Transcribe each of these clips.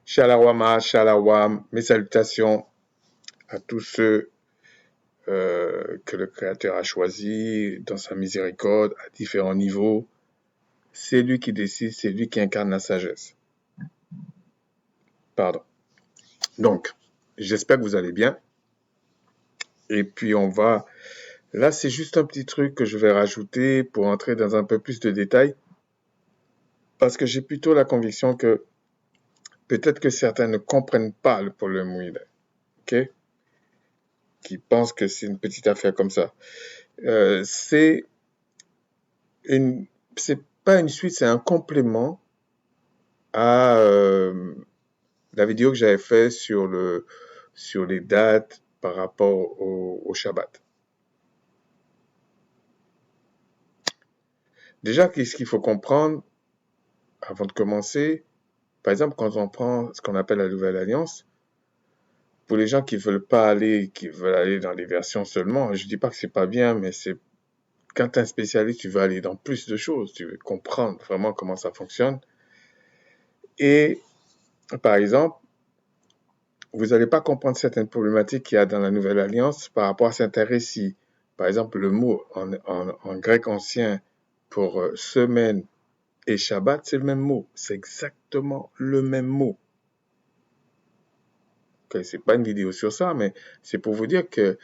Shalawama, shalawam, mes salutations à tous ceux que le Créateur a choisis dans sa miséricorde à différents niveaux. C'est lui qui décide, c'est lui qui incarne la sagesse. Pardon. Donc, j'espère que vous allez bien. Et puis là c'est juste un petit truc que je vais rajouter pour entrer dans un peu plus de détails. Parce que j'ai plutôt la conviction que peut-être que certains ne comprennent pas le problème où il est. OK? Qui pensent que c'est une petite affaire comme ça. C'est pas une suite, c'est un complément à la vidéo que j'avais fait sur les dates par rapport au Shabbat. Déjà, qu'est-ce qu'il faut comprendre avant de commencer? Par exemple, quand on prend ce qu'on appelle la Nouvelle Alliance, pour les gens qui veulent aller dans les versions seulement, je dis pas que c'est pas bien, mais quand tu es un spécialiste, tu veux aller dans plus de choses, tu veux comprendre vraiment comment ça fonctionne. Et par exemple, vous n'allez pas comprendre certaines problématiques qu'il y a dans la Nouvelle Alliance par rapport à certains récits. Par exemple, le mot en grec ancien pour semaine et Shabbat, c'est le même mot. C'est exactement le même mot. Okay, c'est pas une vidéo sur ça, mais c'est pour vous dire que,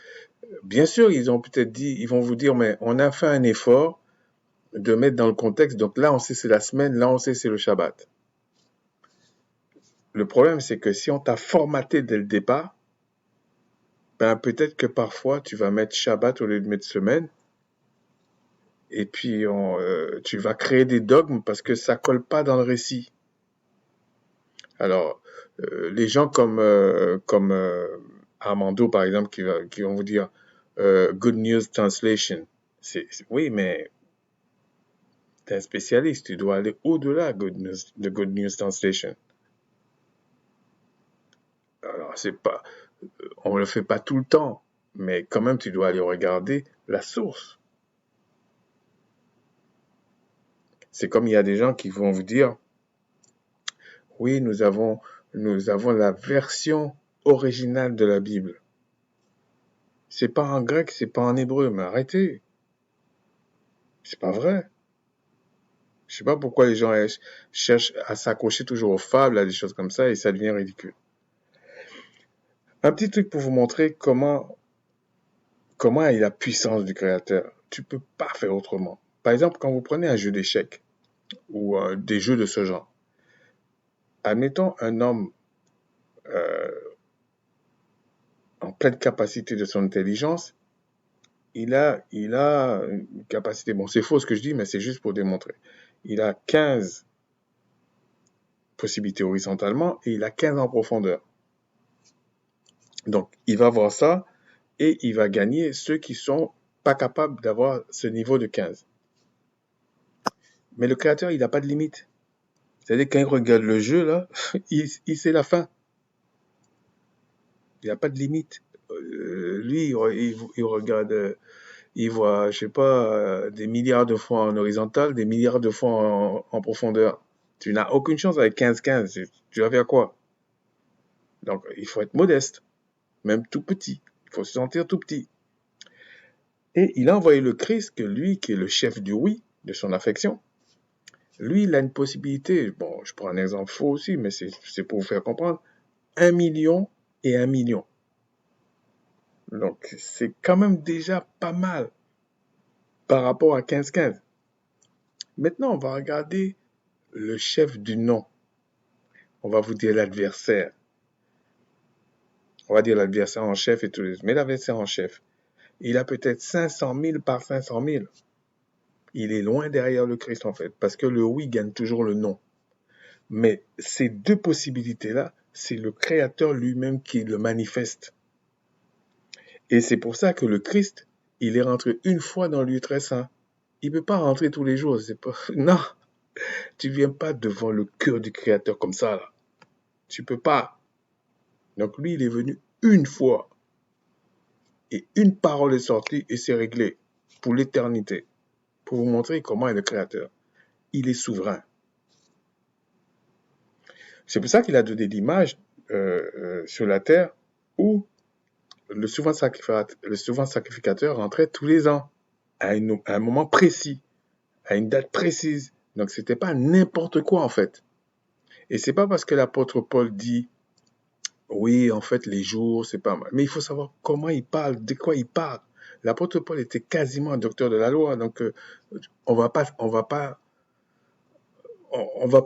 bien sûr, ils vont vous dire, mais on a fait un effort de mettre dans le contexte. Donc là, on sait c'est la semaine, là, on sait c'est le Shabbat. Le problème, c'est que si on t'a formaté dès le départ, ben peut-être que parfois, tu vas mettre Shabbat au lieu de mettre semaine. Et puis, tu vas créer des dogmes parce que ça colle pas dans le récit. Alors, les gens comme Armando, par exemple, qui vont vous dire Good News Translation. Oui, mais tu es un spécialiste, tu dois aller au-delà de Good News Translation. Alors, on le fait pas tout le temps, mais quand même, tu dois aller regarder la source. C'est comme il y a des gens qui vont vous dire, oui, nous avons la version originale de la Bible. C'est pas en grec, c'est pas en hébreu, mais arrêtez. C'est pas vrai. Je sais pas pourquoi les gens cherchent à s'accrocher toujours aux fables, à des choses comme ça, et ça devient ridicule. Un petit truc pour vous montrer comment est la puissance du Créateur. Tu peux pas faire autrement. Par exemple, quand vous prenez un jeu d'échecs, ou des jeux de ce genre, admettons un homme en pleine capacité de son intelligence, il a une capacité, bon c'est faux ce que je dis, mais c'est juste pour démontrer. Il a 15 possibilités horizontalement et il a 15 en profondeur. Donc il va voir ça et il va gagner ceux qui sont pas capables d'avoir ce niveau de 15. Mais le créateur, il n'a pas de limite. C'est-à-dire quand il regarde le jeu, là, il sait la fin. Il n'y a pas de limite. Lui, il regarde, il voit, je sais pas, des milliards de fois en horizontal, des milliards de fois en profondeur. Tu n'as aucune chance avec 15-15. Tu vas faire quoi? Donc, il faut être modeste, même tout petit. Il faut se sentir tout petit. Et il a envoyé le Christ, que lui, qui est le chef du oui, de son affection, lui, il a une possibilité. Bon, je prends un exemple faux aussi, mais c'est pour vous faire comprendre. 1 million et 1 million. Donc, c'est quand même déjà pas mal par rapport à 15-15. Maintenant, on va regarder le chef du nom. On va vous dire l'adversaire. On va dire l'adversaire en chef et tout. Mais l'adversaire en chef, il a peut-être 500 000 par 500 000. Il est loin derrière le Christ en fait, parce que le oui gagne toujours le non. Mais ces deux possibilités-là, c'est le Créateur lui-même qui le manifeste. Et c'est pour ça que le Christ, il est rentré une fois dans le lieu très saint. Il ne peut pas rentrer tous les jours. Non, tu ne viens pas devant le cœur du Créateur comme ça, là. Tu ne peux pas. Donc lui, il est venu une fois. Et une parole est sortie et c'est réglé pour l'éternité. Pour vous montrer comment est le Créateur. Il est souverain. C'est pour ça qu'il a donné l'image sur la terre où le souverain sacrificateur rentrait tous les ans à un moment précis, à une date précise. Donc c'était pas n'importe quoi en fait. Et c'est pas parce que l'apôtre Paul dit oui, en fait les jours c'est pas mal, mais il faut savoir comment il parle, de quoi il parle. L'apôtre Paul était quasiment un docteur de la loi, donc on va pas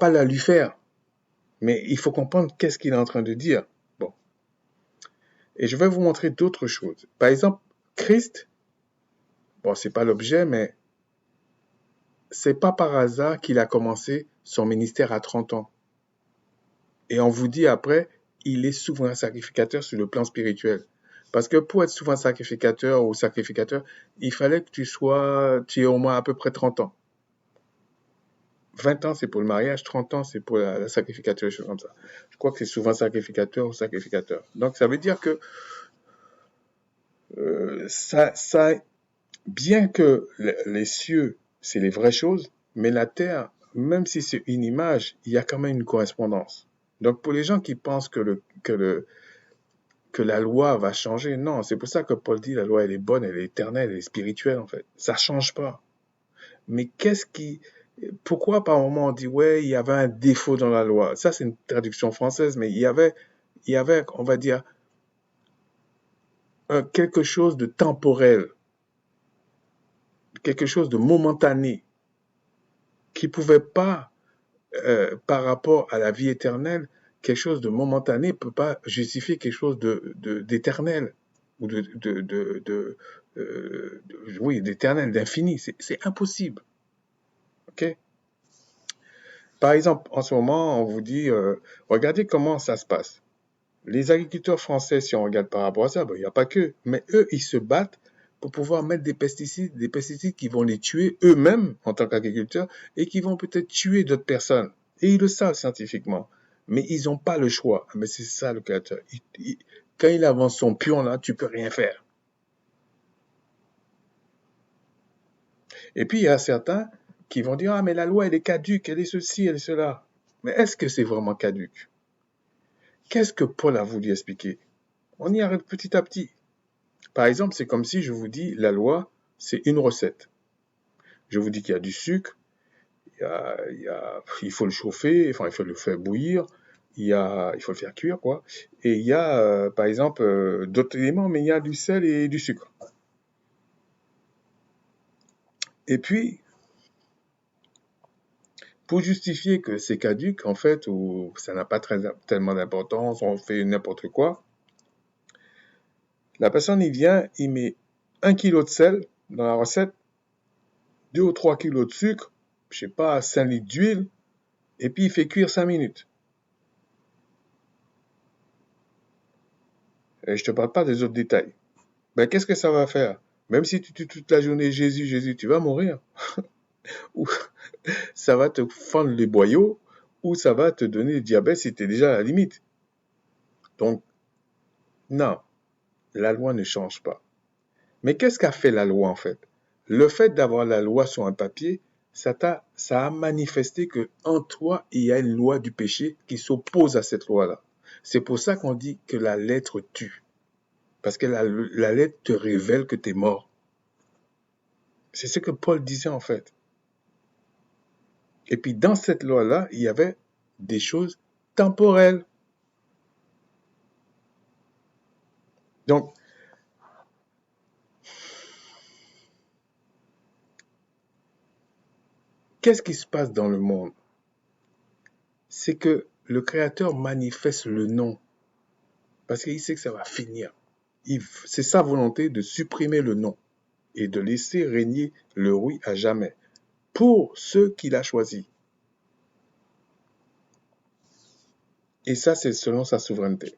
la lui faire. Mais il faut comprendre qu'est-ce qu'il est en train de dire. Bon, et je vais vous montrer d'autres choses. Par exemple, Christ, bon, c'est pas l'objet, mais c'est pas par hasard qu'il a commencé son ministère à 30 ans. Et on vous dit après, il est souverain sacrificateur sur le plan spirituel. Parce que pour être souverain sacrificateur ou sacrificateur, il fallait que tu aies au moins à peu près 30 ans. 20 ans, c'est pour le mariage, 30 ans, c'est pour la sacrificature, des choses comme ça. Je crois que c'est souvent sacrificateur ou sacrificateur. Donc, ça veut dire que ça, bien que les cieux, c'est les vraies choses, mais la terre, même si c'est une image, il y a quand même une correspondance. Donc, pour les gens qui pensent que la loi va changer, non, c'est pour ça que Paul dit la loi, elle est bonne, elle est éternelle, elle est spirituelle, en fait. Ça change pas. Mais pourquoi par moment on dit, ouais, il y avait un défaut dans la loi? Ça, c'est une traduction française, mais il y avait, on va dire, quelque chose de temporel, quelque chose de momentané, qui pouvait pas, par rapport à la vie éternelle, quelque chose de momentané ne peut pas justifier quelque chose d'éternel, ou oui, d'éternel, d'infini. C'est impossible. OK? Par exemple, en ce moment, on vous dit, regardez comment ça se passe. Les agriculteurs français, si on regarde par rapport à ça, ben, il n'y a pas que. Mais eux, ils se battent pour pouvoir mettre des pesticides qui vont les tuer eux-mêmes en tant qu'agriculteurs et qui vont peut-être tuer d'autres personnes. Et ils le savent scientifiquement. Mais ils n'ont pas le choix. Mais c'est ça le créateur. Quand il avance son pion là, tu peux rien faire. Et puis il y a certains qui vont dire, ah mais la loi elle est caduque, elle est ceci, elle est cela. Mais est-ce que c'est vraiment caduque? Qu'est-ce que Paul a voulu expliquer? On y arrive petit à petit. Par exemple, c'est comme si je vous dis, la loi, c'est une recette. Je vous dis qu'il y a du sucre, il faut le chauffer, enfin, il faut le faire bouillir, il faut le faire cuire, quoi. Et il y a, par exemple, d'autres éléments, mais il y a du sel et du sucre. Et puis, pour justifier que c'est caduque, en fait, ou ça n'a pas tellement d'importance, on fait n'importe quoi, la personne, il vient, il met 1 kilo de sel dans la recette, 2 ou 3 kilos de sucre, je sais pas, 5 litres d'huile, et puis il fait cuire 5 minutes. Et je te parle pas des autres détails. Ben, qu'est-ce que ça va faire? Même si tu tues toute la journée Jésus, Jésus, tu vas mourir. Ou ça va te fendre les boyaux, ou ça va te donner le diabète si tu es déjà à la limite. Donc, non, la loi ne change pas. Mais qu'est-ce qu'a fait la loi en fait? Le fait d'avoir la loi sur un papier, ça a manifesté que en toi, il y a une loi du péché qui s'oppose à cette loi-là. C'est pour ça qu'on dit que la lettre tue. Parce que la lettre te révèle que tu es mort. C'est ce que Paul disait en fait. Et puis dans cette loi-là, il y avait des choses temporelles. Donc, qu'est-ce qui se passe dans le monde? C'est que le Créateur manifeste le nom. Parce qu'il sait que ça va finir. C'est sa volonté de supprimer le nom et de laisser régner le oui à jamais pour ceux qu'il a choisis. Et ça, c'est selon sa souveraineté.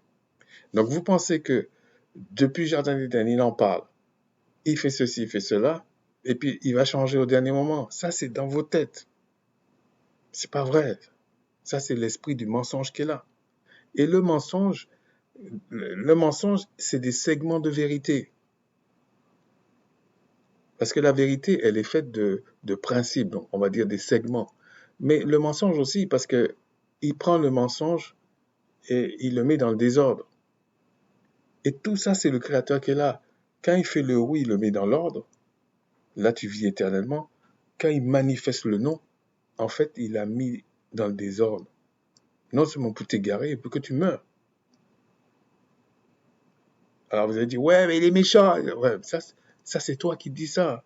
Donc, vous pensez que depuis le Jardin d'Éden, il en parle, il fait ceci, il fait cela, et puis il va changer au dernier moment. Ça, c'est dans vos têtes. C'est pas vrai. Ça, c'est l'esprit du mensonge qui est là. Et le mensonge, c'est des segments de vérité. Parce que la vérité, elle est faite de principes, donc on va dire des segments. Mais le mensonge aussi, parce que il prend le mensonge et il le met dans le désordre. Et tout ça, c'est le Créateur qui est là. Quand il fait le oui, il le met dans l'ordre. Là, tu vis éternellement. Quand il manifeste le non, en fait, il l'a mis dans le désordre. Non seulement pour t'égarer, et pour que tu meurs. Alors vous allez dire, ouais, mais il est méchant. Ouais, ça c'est toi qui dis ça.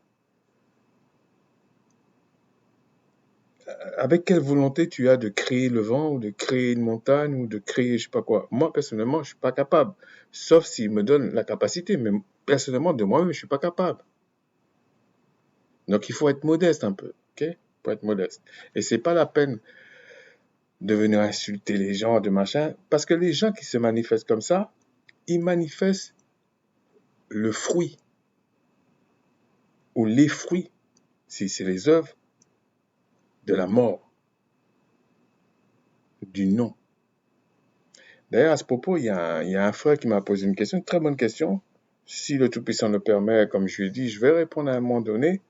Avec quelle volonté tu as de créer le vent, ou de créer une montagne, ou de créer je sais pas quoi. Moi, personnellement, je suis pas capable. Sauf s'il me donne la capacité. Mais personnellement, de moi-même, je suis pas capable. Donc il faut être modeste un peu. Ok? Il faut être modeste. Et c'est pas la peine de venir insulter les gens, de machin. Parce que les gens qui se manifestent comme ça, ils manifestent le fruit, ou les fruits, si c'est les œuvres, de la mort, du non. D'ailleurs, à ce propos, il y a un frère qui m'a posé une question, une très bonne question. Si le Tout-Puissant le permet, comme je lui ai dit, je vais répondre à un moment donné.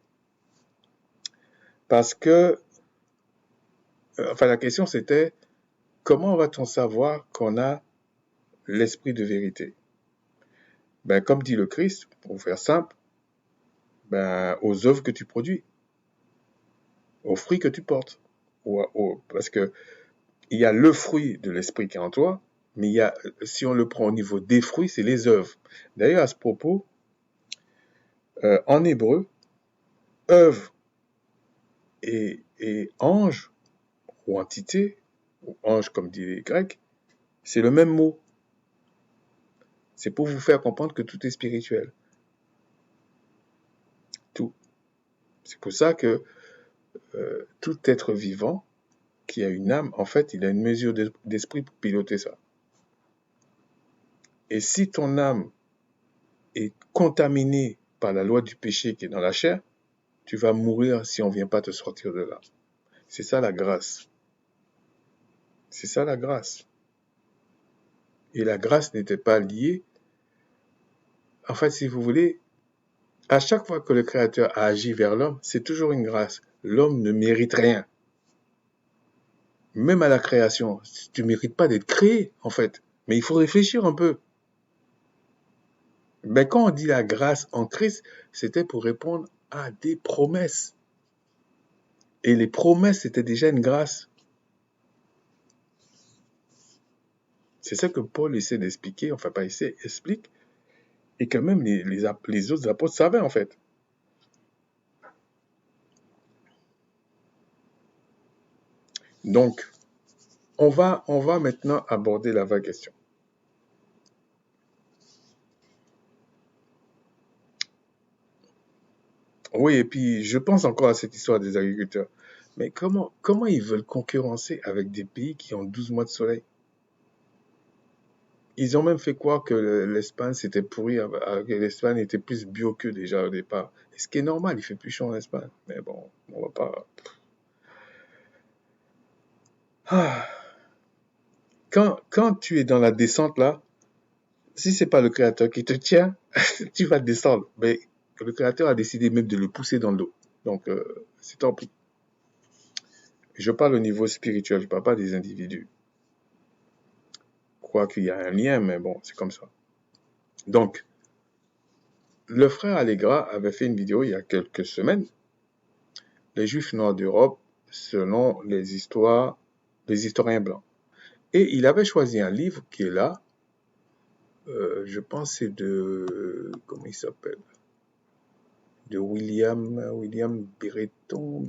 Parce que, la question c'était, comment va-t-on savoir qu'on a l'esprit de vérité? Ben, comme dit le Christ, pour faire simple, ben, aux œuvres que tu produis, aux fruits que tu portes. Parce que il y a le fruit de l'esprit qui est en toi, mais il y a, si on le prend au niveau des fruits, c'est les œuvres. D'ailleurs, à ce propos, en hébreu, œuvre et ange, ou entité, ou ange comme dit les Grecs, c'est le même mot. C'est pour vous faire comprendre que tout est spirituel. Tout. C'est pour ça que tout être vivant qui a une âme, en fait, il a une mesure d'esprit pour piloter ça. Et si ton âme est contaminée par la loi du péché qui est dans la chair, tu vas mourir si on ne vient pas te sortir de là. C'est ça la grâce. C'est ça la grâce. Et la grâce n'était pas liée. En fait, si vous voulez, à chaque fois que le Créateur a agi vers l'homme, c'est toujours une grâce. L'homme ne mérite rien. Même à la création, tu ne mérites pas d'être créé, en fait. Mais il faut réfléchir un peu. Ben, quand on dit la grâce en Christ, c'était pour répondre à des promesses. Et les promesses, c'était déjà une grâce. C'est ça que Paul essaie d'expliquer, enfin pas essaie, explique, et que même les autres apôtres savaient en fait. Donc, on va maintenant aborder la vraie question. Oui, et puis je pense encore à cette histoire des agriculteurs. Mais comment ils veulent concurrencer avec des pays qui ont 12 mois de soleil? Ils ont même fait croire que l'Espagne c'était pourri, que l'Espagne était plus bio que déjà au départ. Et ce qui est normal, il fait plus chaud en Espagne. Mais bon, on va pas... Ah. Quand tu es dans la descente là, si c'est pas le créateur qui te tient, tu vas descendre. Mais le créateur a décidé même de le pousser dans l'eau. Donc, c'est tant pis. Je parle au niveau spirituel, je parle pas des individus. Je crois qu'il y a un lien, mais bon, c'est comme ça. Donc, le frère Allegra avait fait une vidéo il y a quelques semaines. Les Juifs noirs d'Europe, selon les historiens blancs. Et il avait choisi un livre qui est là. Je pense c'est de... Comment il s'appelle? De William Brereton,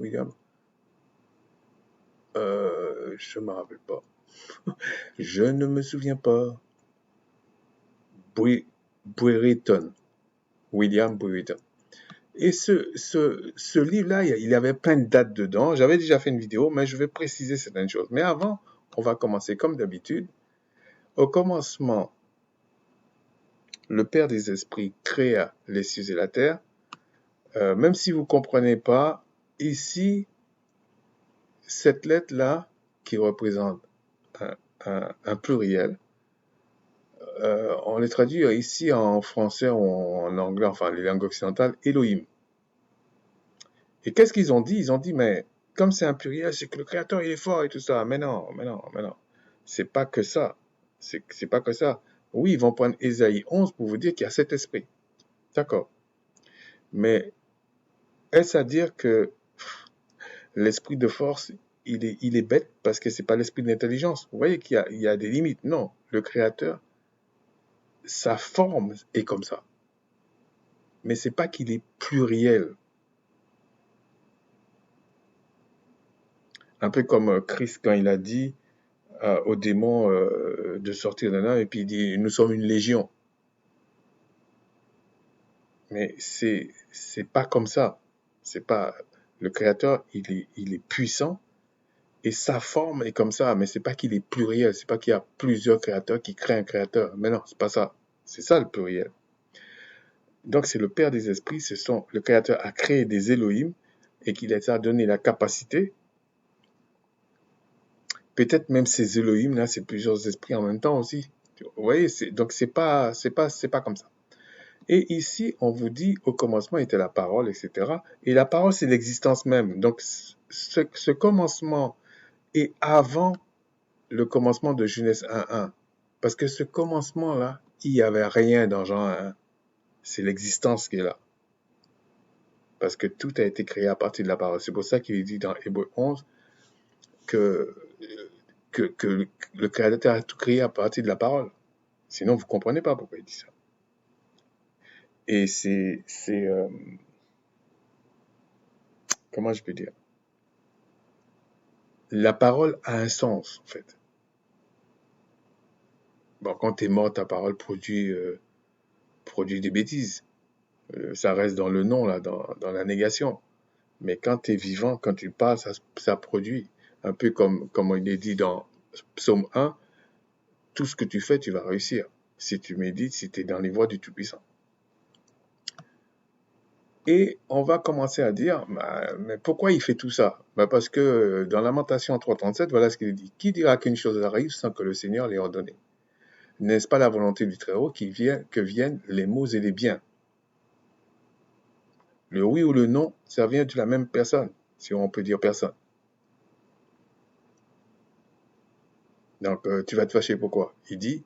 je ne me rappelle pas. Je ne me souviens pas. Brereton. William Brereton. Et ce livre-là, il y avait plein de dates dedans. J'avais déjà fait une vidéo, mais je vais préciser certaines choses. Mais avant, on va commencer comme d'habitude. Au commencement, le Père des Esprits créa les cieux et la terre. Même si vous ne comprenez pas, ici, cette lettre-là, qui représente un pluriel, on les traduit ici en français ou en anglais, enfin les langues occidentales, Elohim. Et qu'est-ce qu'ils ont dit? Ils ont dit, mais comme c'est un pluriel, c'est que le créateur, il est fort et tout ça. Mais non, mais non, mais non. C'est pas que ça. C'est pas que ça. Oui, ils vont prendre Ésaïe 11 pour vous dire qu'il y a cet esprit. D'accord. Mais est-ce à dire que l'esprit de force, il est bête parce que c'est pas l'esprit d'intelligence? Vous voyez il y a des limites. Non. Le créateur, sa forme est comme ça. Mais c'est pas qu'il est pluriel. Un peu comme Christ quand il a dit aux démons de sortir d'un homme et puis il dit nous sommes une légion. Mais c'est pas comme ça. C'est pas le créateur, il est puissant et sa forme est comme ça, mais c'est pas qu'il est pluriel, c'est pas qu'il y a plusieurs créateurs qui créent un créateur. Mais non, c'est pas ça. C'est ça le pluriel. Donc c'est le Père des esprits, le créateur a créé des Elohim et qu'il a donné la capacité. Peut-être même ces Elohim là, c'est plusieurs esprits en même temps aussi. Vous voyez, donc c'est pas comme ça. Et ici, on vous dit, au commencement était la parole, etc. Et la parole, c'est l'existence même. Donc, ce commencement est avant le commencement de Genèse 1.1. Parce que ce commencement-là, il n'y avait rien dans Jean 1.1. C'est l'existence qui est là. Parce que tout a été créé à partir de la parole. C'est pour ça qu'il est dit dans Hébreux 11 que, que le Créateur a tout créé à partir de la parole. Sinon, vous ne comprenez pas pourquoi il dit ça. Et comment je peux dire? La parole a un sens, en fait. Bon, quand tu es mort, ta parole produit des bêtises. Ça reste dans le non, là, dans la négation. Mais quand tu es vivant, quand tu parles, ça produit. Un peu comme il est dit dans Psaume 1, tout ce que tu fais, tu vas réussir. Si tu médites, si tu es dans les voies du Tout-Puissant. Et on va commencer à dire, mais pourquoi il fait tout ça? Parce que dans Lamentation 3.37, voilà ce qu'il dit. Qui dira qu'une chose arrive sans que le Seigneur l'ait ordonné? N'est-ce pas la volonté du Très-Haut que viennent les maux et les biens? Le oui ou le non, ça vient de la même personne, si on peut dire personne. Donc, tu vas te fâcher pourquoi? Il dit,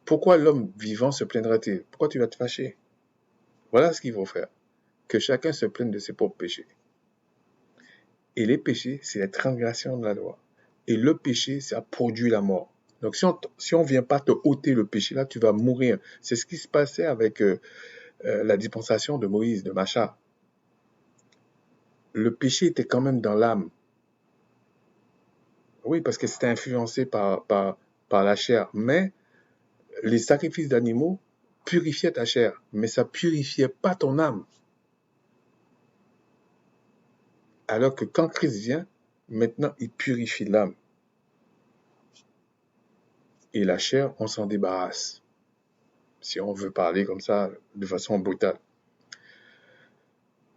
pourquoi l'homme vivant se plaindra-t-il? Pourquoi tu vas te fâcher? Voilà ce qu'il faut faire. Que chacun se plaigne de ses propres péchés. Et les péchés, c'est la transgression de la loi. Et le péché, ça produit la mort. Donc, si on vient pas te ôter le péché, là, tu vas mourir. C'est ce qui se passait avec la dispensation de Moïse, de Macha. Le péché était quand même dans l'âme. Oui, parce que c'était influencé par la chair. Mais les sacrifices d'animaux purifiaient ta chair, mais ça purifiait pas ton âme. Alors que quand Christ vient, maintenant, il purifie l'âme. Et la chair, on s'en débarrasse. Si on veut parler comme ça, de façon brutale.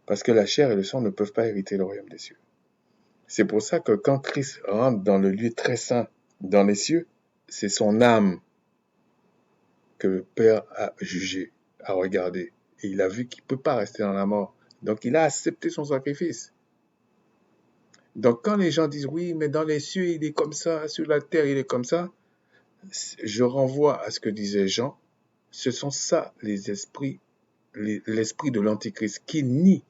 Parce que la chair et le sang ne peuvent pas hériter le royaume des cieux. C'est pour ça que quand Christ rentre dans le lieu très saint, dans les cieux, c'est son âme que le Père a jugé, a regardé. Et il a vu qu'il ne peut pas rester dans la mort. Donc il a accepté son sacrifice. Donc quand les gens disent oui, mais dans les cieux il est comme ça, sur la terre il est comme ça, je renvoie à ce que disait Jean. Ce sont ça les esprits, l'esprit de l'Antichrist qui nie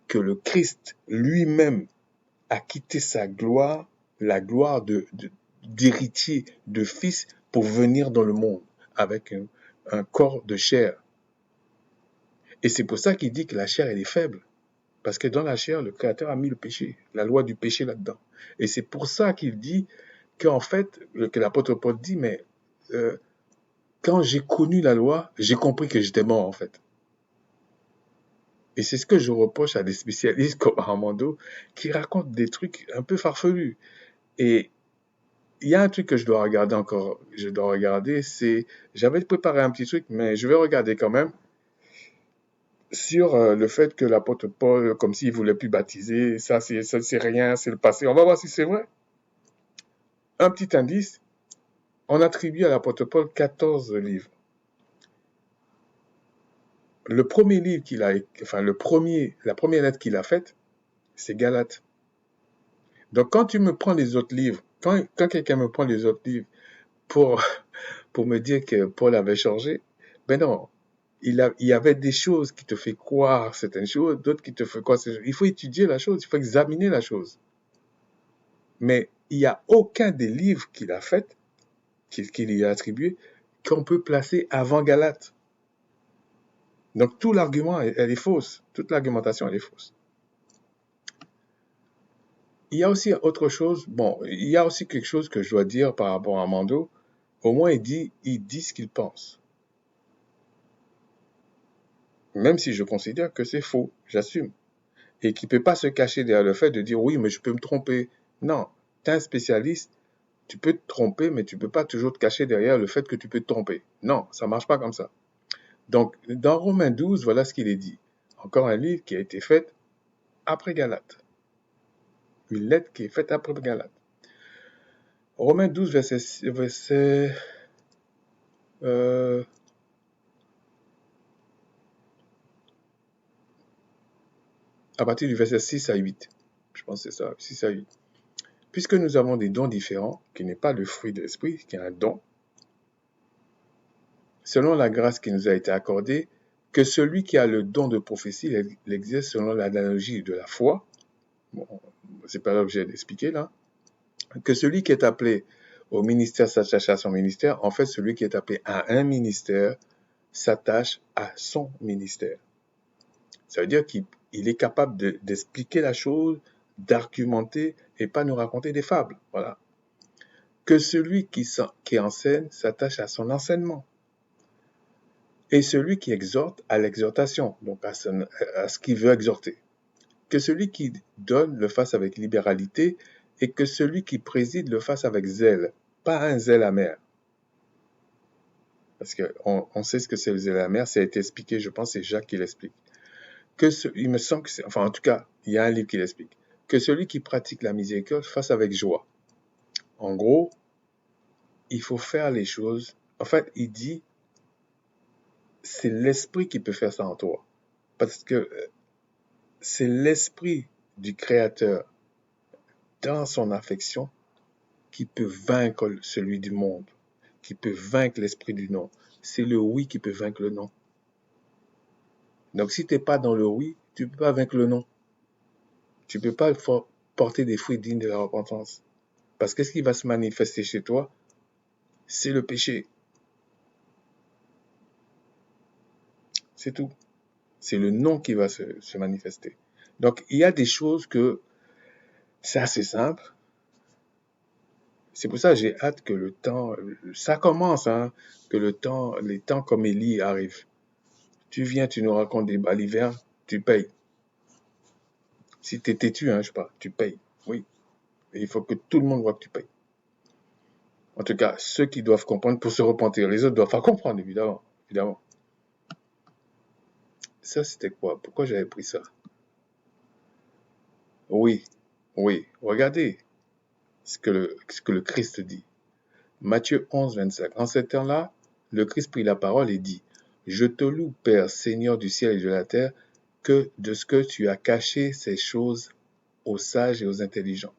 que le Christ lui-même a quitté sa gloire, la gloire d'héritier, de fils, pour venir dans le monde avec un corps de chair. Et c'est pour ça qu'il dit que la chair, elle est faible. Parce que dans la chair, le Créateur a mis le péché, la loi du péché là-dedans. Et c'est pour ça qu'il dit qu'en fait, que l'apôtre Paul dit, mais quand j'ai connu la loi, j'ai compris que j'étais mort en fait. Et c'est ce que je reproche à des spécialistes comme Armando qui racontent des trucs un peu farfelus. Et il y a un truc que je dois regarder encore. J'avais préparé un petit truc, mais je vais regarder quand même sur le fait que l'apôtre Paul, comme s'il voulait plus baptiser, ça c'est rien, c'est le passé. On va voir si c'est vrai. Un petit indice, on attribue à l'apôtre Paul 14 livres. Le premier livre la première lettre qu'il a faite, c'est Galates. Donc, quand tu me prends les autres livres, quand quelqu'un me prend les autres livres pour, pour me dire que Paul avait changé, ben non. Il y avait des choses qui te fait croire certaines choses, d'autres qui te font croire certaines choses. Il faut étudier la chose, il faut examiner la chose. Mais il n'y a aucun des livres qu'il a fait, qu'il y a attribué, qu'on peut placer avant Galate. Donc, tout l'argument, elle est fausse. Toute l'argumentation, elle est fausse. Il y a aussi autre chose, bon, il y a aussi quelque chose que je dois dire par rapport à Mando. Au moins, il dit ce qu'il pense. Même si je considère que c'est faux, j'assume. Et qu'il ne peut pas se cacher derrière le fait de dire oui, mais je peux me tromper. Non, tu es un spécialiste, tu peux te tromper, mais tu ne peux pas toujours te cacher derrière le fait que tu peux te tromper. Non, ça ne marche pas comme ça. Donc, dans Romains 12, voilà ce qu'il est dit. Encore un livre qui a été fait après Galate. Une lettre qui est faite après Galate. Romains 12, à partir du verset 6 à 8. Je pense que c'est ça, 6 à 8. Puisque nous avons des dons différents, qui n'est pas le fruit de l'esprit, qui est un don, selon la grâce qui nous a été accordée, que celui qui a le don de prophétie l'exerce selon l'analogie de la foi. Bon, c'est pas l'objet d'expliquer là. Que celui qui est appelé au ministère s'attache à son ministère. En fait, celui qui est appelé à un ministère s'attache à son ministère. Ça veut dire qu'il est capable d'expliquer la chose, d'argumenter et pas nous raconter des fables. Voilà. Que celui qui enseigne s'attache à son enseignement. Et celui qui exhorte à l'exhortation, donc à ce qu'il veut exhorter. Que celui qui donne le fasse avec libéralité et que celui qui préside le fasse avec zèle, pas un zèle amer. Parce qu'on sait ce que c'est le zèle amer, ça a été expliqué, je pense, c'est Jacques qui l'explique. Il me semble que c'est, enfin en tout cas, il y a un livre qui l'explique. Que celui qui pratique la miséricorde fasse avec joie. En gros, il faut faire les choses. En fait, il dit, c'est l'esprit qui peut faire ça en toi. Parce que c'est l'esprit du Créateur dans son affection qui peut vaincre celui du monde, qui peut vaincre l'esprit du non. C'est le oui qui peut vaincre le non. Donc si tu n'es pas dans le oui, tu ne peux pas vaincre le non. Tu ne peux pas porter des fruits dignes de la repentance. Parce que ce qui va se manifester chez toi, c'est le péché. C'est tout. C'est le non qui va se manifester. Donc il y a des choses que c'est assez simple. C'est pour ça que j'ai hâte que le temps, ça commence, hein, que les temps comme Élie arrivent. Tu viens, tu nous racontes des balivernes, tu payes. Si tu es têtu, hein, je sais pas, tu payes. Oui. Et il faut que tout le monde voit que tu payes. En tout cas, ceux qui doivent comprendre pour se repentir. Les autres doivent pas comprendre, évidemment. Évidemment. Ça, c'était quoi? Pourquoi j'avais pris ça? Oui, oui. Regardez ce que le Christ dit. Matthieu 11, 25. En ces temps-là, le Christ prit la parole et dit, je te loue, Père, Seigneur du ciel et de la terre, que de ce que tu as caché ces choses aux sages et aux intelligents,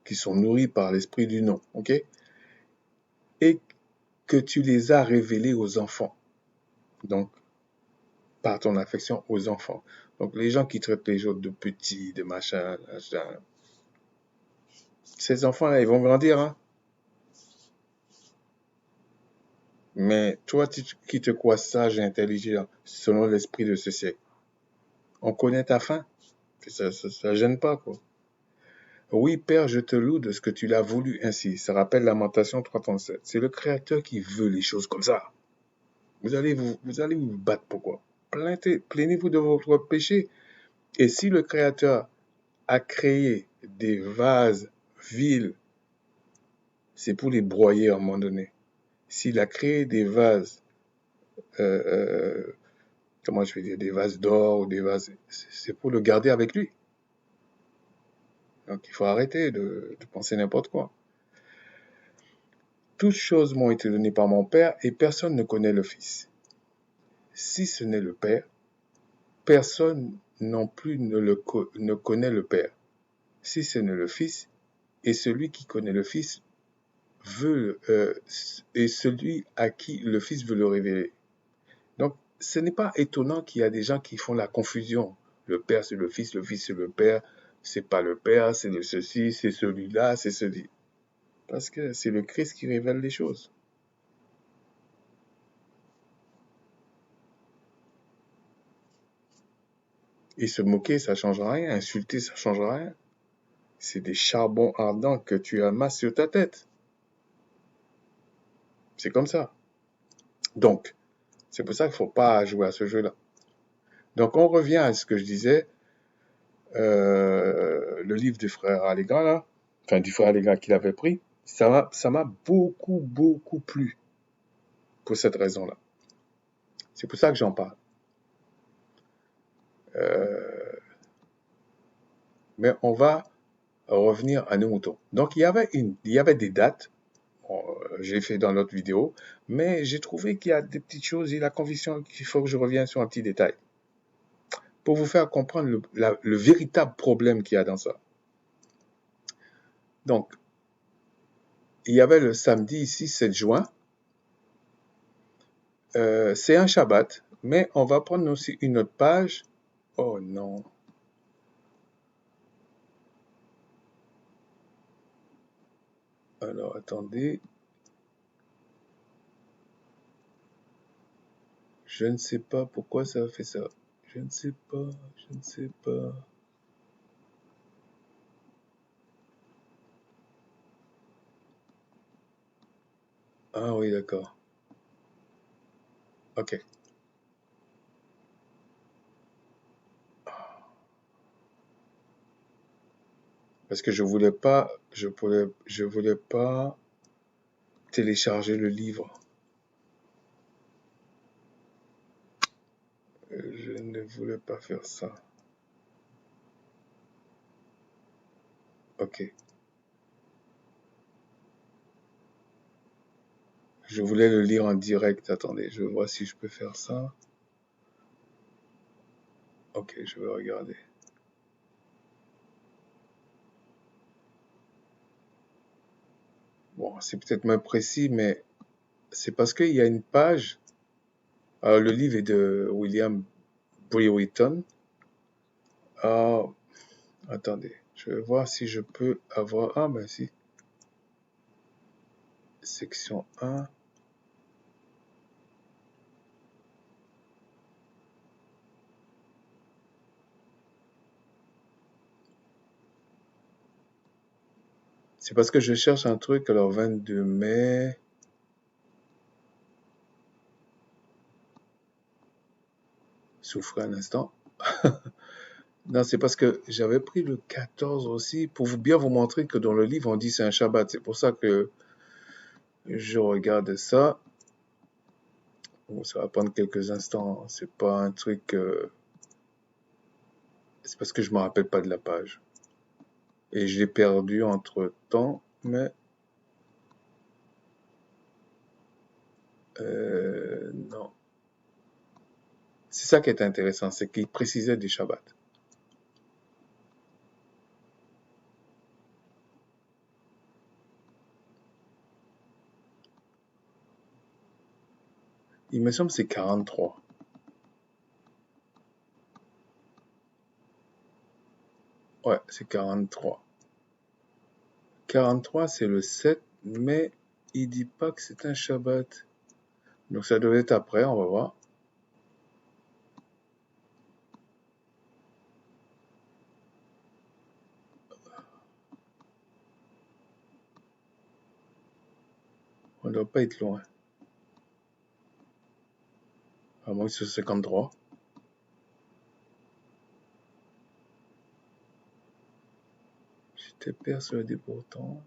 qui sont nourris par l'esprit du nom, ok? Et que tu les as révélés aux enfants. Donc, par ton affection aux enfants. Donc, les gens qui traitent les autres de petits, de machin, ces enfants-là, ils vont grandir, hein? Mais toi, qui te crois sage et intelligent, selon l'esprit de ce siècle, on connaît ta fin. Ça gêne pas, quoi. Oui, Père, je te loue de ce que tu l'as voulu ainsi. Ça rappelle Lamentation 3:37. C'est le Créateur qui veut les choses comme ça. Vous allez vous battre pourquoi? Plaignez-vous de votre péché. Et si le Créateur a créé des vases vils, c'est pour les broyer à un moment donné. S'il a créé des vases, comment je vais dire, des vases d'or ou des vases, c'est pour le garder avec lui. Donc il faut arrêter de penser n'importe quoi. Toutes choses m'ont été données par mon Père et personne ne connaît le Fils. Si ce n'est le Père, personne non plus ne connaît le Père. si ce n'est le Fils, et celui qui connaît le Fils et celui à qui le Fils veut le révéler. Donc, ce n'est pas étonnant qu'il y a des gens qui font la confusion. Le Père, c'est le Fils c'est le Père, c'est pas le Père, c'est le ceci, c'est celui-là, c'est celui. Parce que c'est le Christ qui révèle les choses. Et se moquer, ça ne changera rien. Insulter, ça ne changera rien. C'est des charbons ardents que tu amasses sur ta tête. C'est comme ça. Donc, c'est pour ça qu'il ne faut pas jouer à ce jeu-là. Donc, on revient à ce que je disais. Le livre du frère Allégrin, là, enfin du frère Allégrin qu'il avait pris, ça m'a beaucoup, beaucoup plu pour cette raison-là. C'est pour ça que j'en parle. Mais on va revenir à nos moutons. Donc, il y avait des dates, j'ai fait dans l'autre vidéo, mais j'ai trouvé qu'il y a des petites choses et la conviction qu'il faut que je revienne sur un petit détail pour vous faire comprendre le véritable problème qu'il y a dans ça. Donc, il y avait le samedi ici, 7 juin. C'est un Shabbat, mais on va prendre aussi une autre page. Oh non. Alors, attendez. Je ne sais pas pourquoi ça a fait ça. Je ne sais pas, je ne sais pas. Ah oui, d'accord. Ok. Parce que je voulais pas télécharger le livre. Je ne voulais pas faire ça. Ok. Je voulais le lire en direct. Attendez, je vois si je peux faire ça. Ok, je vais regarder. Bon, c'est peut-être moins précis, mais c'est parce qu'il y a une page. Alors, le livre est de William Brereton. Ah, attendez, je vais voir si je peux avoir... Ah, ben si. Section 1. C'est parce que je cherche un truc, alors 22 mai... Souffrez un instant. Non, c'est parce que j'avais pris le 14 aussi, pour bien vous montrer que dans le livre, on dit c'est un Shabbat. C'est pour ça que je regarde ça. Bon, ça va prendre quelques instants. C'est pas un truc... C'est parce que je me rappelle pas de la page. Et je l'ai perdu entre-temps, mais... non. C'est ça qui est intéressant, c'est qu'il précisait des Shabbats. Il me semble que c'est 43. Ouais, c'est 43. 43, c'est le 7, mais il dit pas que c'est un Shabbat. Donc ça devait être après, on va voir. On ne doit pas être loin. À moins que c'est 53. J'étais persuadé pourtant.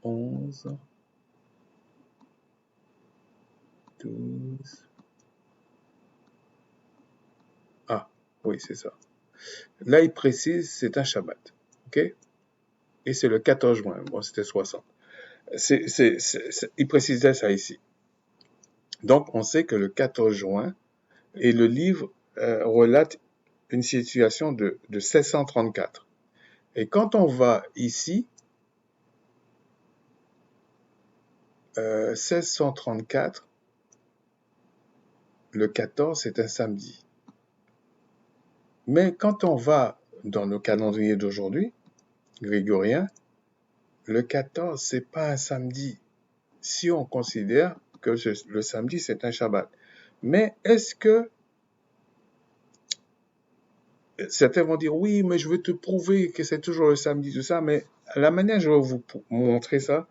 11. 12. Ah, oui, c'est ça. Là, il précise, c'est un Shabbat. OK? Et c'est le 14 juin. Bon, c'était 60. Il précisait ça ici. Donc, on sait que le 14 juin, et le livre relate une situation de 1634. Et quand on va ici, 1634, le 14, c'est un samedi. Mais quand on va dans le calendrier d'aujourd'hui, grégorien, le 14, c'est pas un samedi. Si on considère que le samedi, c'est un Shabbat. Mais est-ce que certains vont dire, oui, mais je veux te prouver que c'est toujours le samedi, tout ça, mais la manière dont je vais vous montrer ça,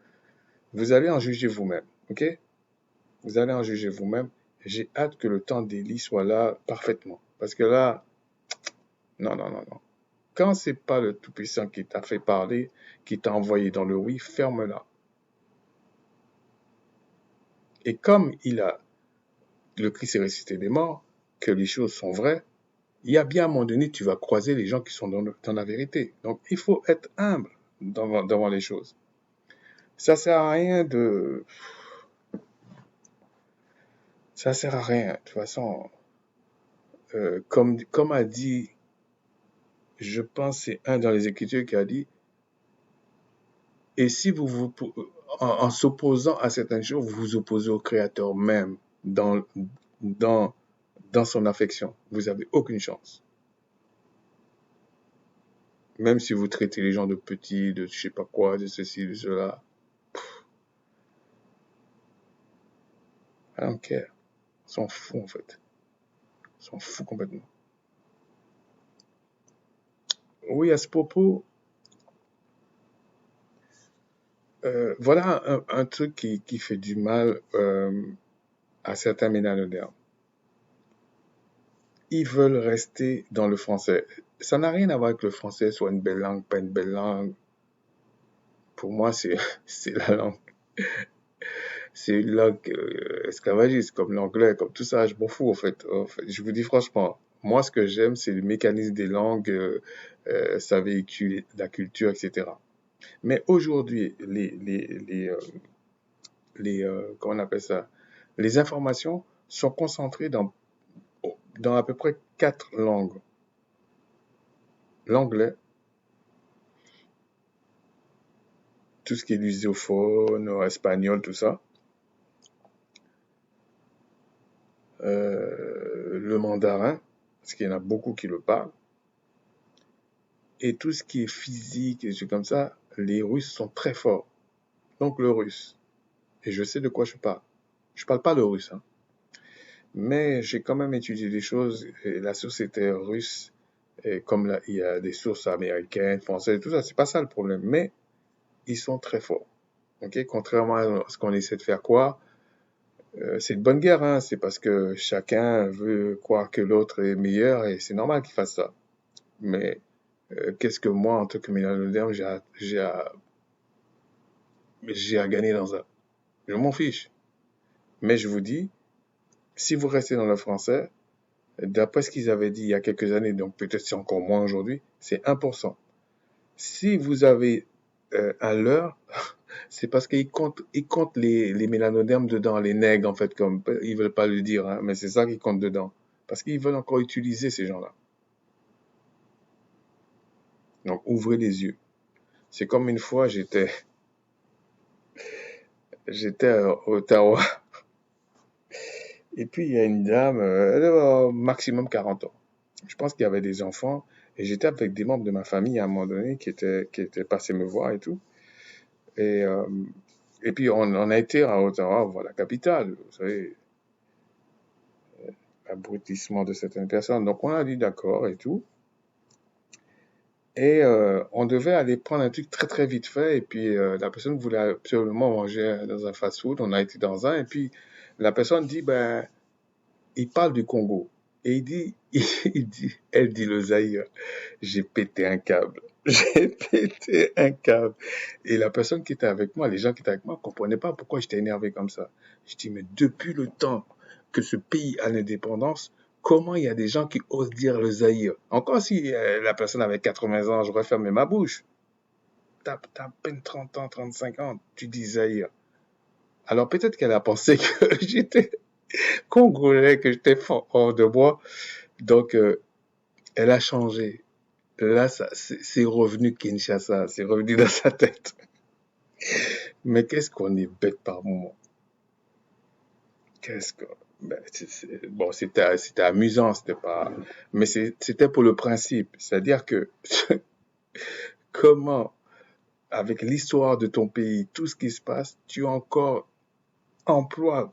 vous allez en juger vous-même, ok? Vous allez en juger vous-même. J'ai hâte que le temps d'Élie soit là parfaitement. Parce que là, non, non, non, non. Quand c'est pas le Tout-Puissant qui t'a fait parler, qui t'a envoyé dans le oui, ferme-la. Et comme le Christ est ressuscité des morts, que les choses sont vraies, il y a bien à un moment donné, tu vas croiser les gens qui sont dans la vérité. Donc, il faut être humble devant les choses. Ça sert à rien ça sert à rien. De toute façon, comme a dit, je pense c'est un dans les Écritures qui a dit, et si en s'opposant à certaines choses, vous vous opposez au Créateur même dans, dans, dans son affection, vous n'avez aucune chance. Même si vous traitez les gens de petits, de je sais pas quoi, de ceci, de cela. I don't care. Ils sont fous en fait. Ils sont fous complètement. Oui, à ce propos, voilà un truc qui fait du mal à certains mélanodermes. Ils veulent rester dans le français. Ça n'a rien à voir avec le français, soit une belle langue, pas une belle langue. Pour moi, c'est la langue. C'est une langue esclavagiste, comme l'anglais, comme tout ça. Je m'en fous, en fait. Je vous dis franchement, moi, ce que j'aime, c'est le mécanisme des langues, ça véhicule la culture, etc. Mais aujourd'hui, comment on appelle ça? Les informations sont concentrées dans à peu près 4 langues. L'anglais, tout ce qui est lusophone, espagnol, tout ça. Le mandarin, parce qu'il y en a beaucoup qui le parlent. Et tout ce qui est physique et des trucs comme ça, les Russes sont très forts. Donc le russe. Et je sais de quoi je parle. Je parle pas le russe, hein. Mais j'ai quand même étudié des choses. Et la société russe, et comme là, il y a des sources américaines, françaises, tout ça, c'est pas ça le problème. Mais ils sont très forts. Okay? Contrairement à ce qu'on essaie de faire croire, c'est une bonne guerre, hein. C'est parce que chacun veut croire que l'autre est meilleur et c'est normal qu'il fasse ça. Mais qu'est-ce que moi, en tant que mélanoderme, j'ai à gagner dans ça? Je m'en fiche. Mais je vous dis, si vous restez dans le français, d'après ce qu'ils avaient dit il y a quelques années, donc peut-être c'est encore moins aujourd'hui, c'est 1%. Si vous avez un leurre, c'est parce qu'ils comptent les mélanodermes dedans, les nègres en fait, comme ils veulent pas le dire, hein, mais c'est ça qu'ils comptent dedans. Parce qu'ils veulent encore utiliser ces gens-là. Donc ouvrez les yeux. C'est comme une fois, j'étais à Ottawa, et puis il y a une dame, elle avait au maximum 40 ans. Je pense qu'il y avait des enfants, et j'étais avec des membres de ma famille à un moment donné qui étaient passés me voir et tout. Et, euh, et puis on a été à Ottawa, voir la capitale, vous savez, l'abrutissement de certaines personnes. Donc on a dit d'accord et tout. Et on devait aller prendre un truc très très vite fait. Et puis la personne voulait absolument manger dans un fast-food. On a été dans un. Et puis la personne dit, ben, il parle du Congo. Et il dit, elle dit le Zaïre. J'ai pété un câble. J'ai pété un câble. Et la personne qui était avec moi, les gens qui étaient avec moi, ne comprenaient pas pourquoi j'étais énervé comme ça. Je dis, mais depuis le temps que ce pays a l'indépendance, comment il y a des gens qui osent dire le Zaïre? Encore si la personne avait 80 ans, j'aurais fermé ma bouche. T'as à peine 30 ans, 35 ans, tu dis Zaïre. Alors peut-être qu'elle a pensé que j'étais congolais, que j'étais fort hors de moi. Donc, Elle a changé. Là, c'est revenu Kinshasa, c'est revenu dans sa tête. Mais qu'est-ce qu'on est bête par moment. Qu'est-ce que... Ben, bon, c'était amusant, c'était pas... Mais c'était pour le principe. C'est-à-dire que comment, avec l'histoire de ton pays, tout ce qui se passe, tu encore emploies,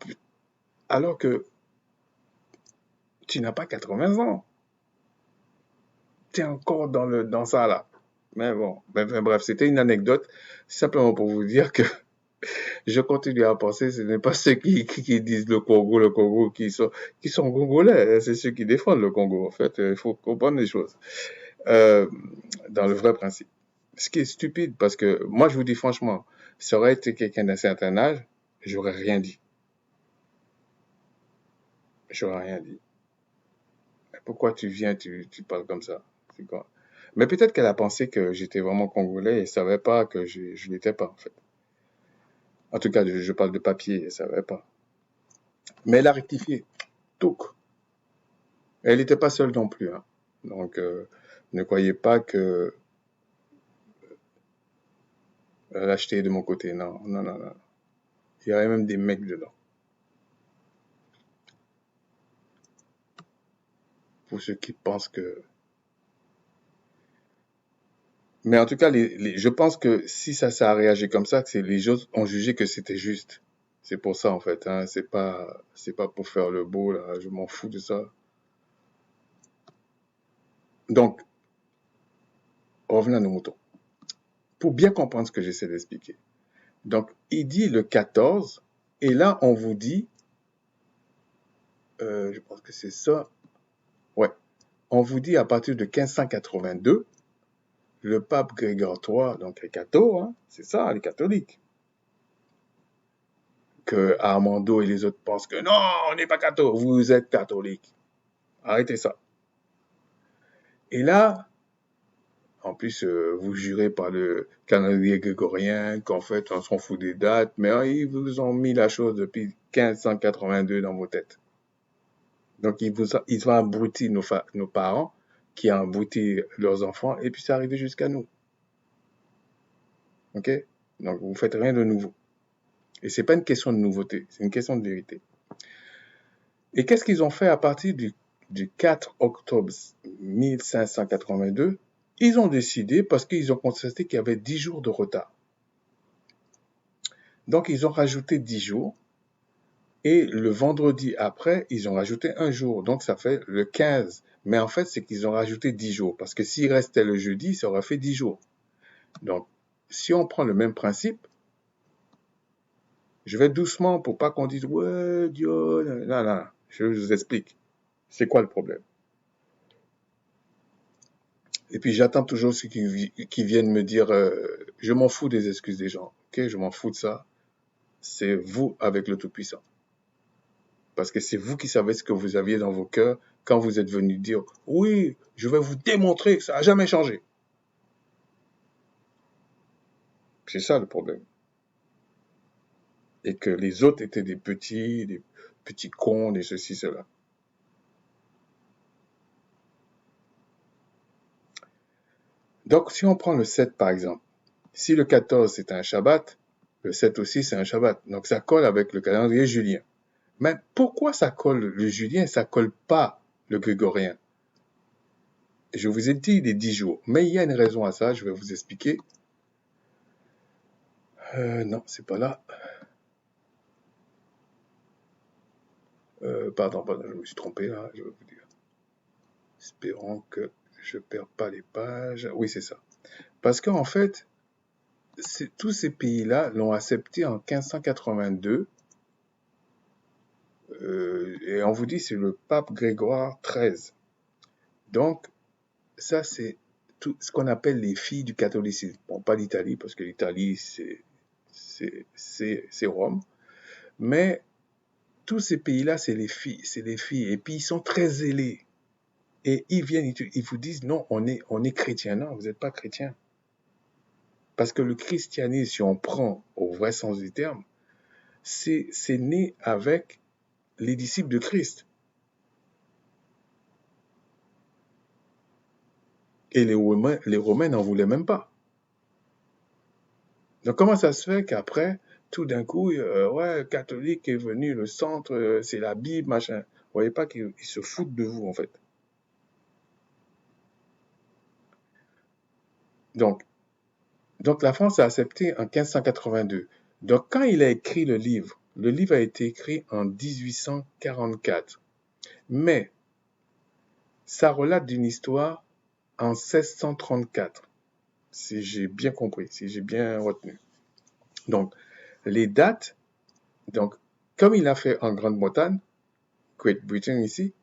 alors que tu n'as pas 80 ans. Tu es encore dans ça là. Mais bon, bref, c'était une anecdote, simplement pour vous dire que je continue à penser, ce n'est pas ceux qui disent le Congo, qui sont congolais, hein, c'est ceux qui défendent le Congo, en fait. Il faut comprendre les choses. Euh, dans le vrai principe. Ce qui est stupide, parce que moi, je vous dis franchement, ça aurait été quelqu'un d'un certain âge, j'aurais rien dit. J'aurais rien dit. Mais pourquoi tu viens, tu parles comme ça? C'est quoi? Mais peut-être qu'elle a pensé que j'étais vraiment congolais et savait pas que je l'étais pas, en fait. En tout cas, je parle de papier, elle savait pas. Mais elle a rectifié. Tout. Elle n'était pas seule non plus, hein. Donc, ne croyez pas que l'acheter de mon côté. Non, non, non, non. Il y avait même des mecs dedans. Pour ceux qui pensent que... Mais en tout cas, je pense que si ça a réagi comme ça, c'est les gens ont jugé que c'était juste. C'est pour ça, en fait, hein. C'est pas pour faire le beau, là. Je m'en fous de ça. Donc, revenons à nos moutons. Pour bien comprendre ce que j'essaie d'expliquer. Donc, il dit le 14, et là, on vous dit, je pense que c'est ça, ouais, on vous dit à partir de 1582, le pape Grégoire III, donc les cathos, hein, c'est ça, les catholiques, que Armando et les autres pensent que non, on n'est pas cathos, vous êtes catholiques. Arrêtez ça. Et là, en plus, vous jurez par le calendrier grégorien qu'en fait, on s'en fout des dates, mais ils vous ont mis la chose depuis 1582 dans vos têtes. Donc, ils ont abruti nos parents, qui ont abruti leurs enfants, et puis c'est arrivé jusqu'à nous. OK? Donc, vous faites rien de nouveau. Et c'est pas une question de nouveauté, c'est une question de vérité. Et qu'est-ce qu'ils ont fait à partir du 4 octobre 1582? Ils ont décidé, parce qu'ils ont constaté qu'il y avait 10 jours de retard. Donc, ils ont rajouté 10 jours. Et le vendredi après, ils ont rajouté un jour. Donc, ça fait le 15. Mais en fait, c'est qu'ils ont rajouté 10 jours. Parce que s'il restait le jeudi, ça aurait fait 10 jours. Donc, si on prend le même principe, je vais doucement pour pas qu'on dise, ouais, Dieu, non, non, je vous explique. C'est quoi le problème? Et puis, j'attends toujours ceux qui viennent me dire, je m'en fous des excuses des gens. Ok, je m'en fous de ça. C'est vous avec le Tout-Puissant. Parce que c'est vous qui savez ce que vous aviez dans vos cœurs quand vous êtes venu dire, oui, je vais vous démontrer que ça n'a jamais changé. C'est ça le problème. Et que les autres étaient des petits cons, des ceci, cela. Donc, si on prend le 7 par exemple, si le 14 c'est un Shabbat, le 7 aussi c'est un Shabbat. Donc, ça colle avec le calendrier julien. Mais pourquoi ça colle le julien et ça colle pas le grégorien? Je vous ai dit les 10 jours, mais il y a une raison à ça, je vais vous expliquer. Non, c'est pas là. Pardon, je me suis trompé là, je vais vous dire. Espérons que je ne perds pas les pages. Oui, c'est ça. Parce qu'en fait, tous ces pays-là l'ont accepté en 1582. Et on vous dit c'est le pape Grégoire XIII. Donc, ça, c'est tout ce qu'on appelle les filles du catholicisme. Bon, pas l'Italie, parce que l'Italie, c'est Rome. Mais tous ces pays-là, c'est les filles. Et puis, ils sont très zélés. Et ils viennent, ils vous disent, non, on est chrétien. Non, vous n'êtes pas chrétien. Parce que le christianisme, si on prend au vrai sens du terme, c'est né avec les disciples de Christ. Et les Romains n'en voulaient même pas. Donc comment ça se fait qu'après, tout d'un coup, ouais, catholique est venu, le centre, c'est la Bible, machin. Vous voyez pas qu'ils se foutent de vous, en fait. Donc, donc la France a accepté en 1582. Donc quand il a écrit le livre a été écrit en 1844. Mais ça relate d'une histoire en 1634, si j'ai bien compris, si j'ai bien retenu. Donc, les dates, donc, comme il a fait en Grande-Bretagne, Great Britain ici,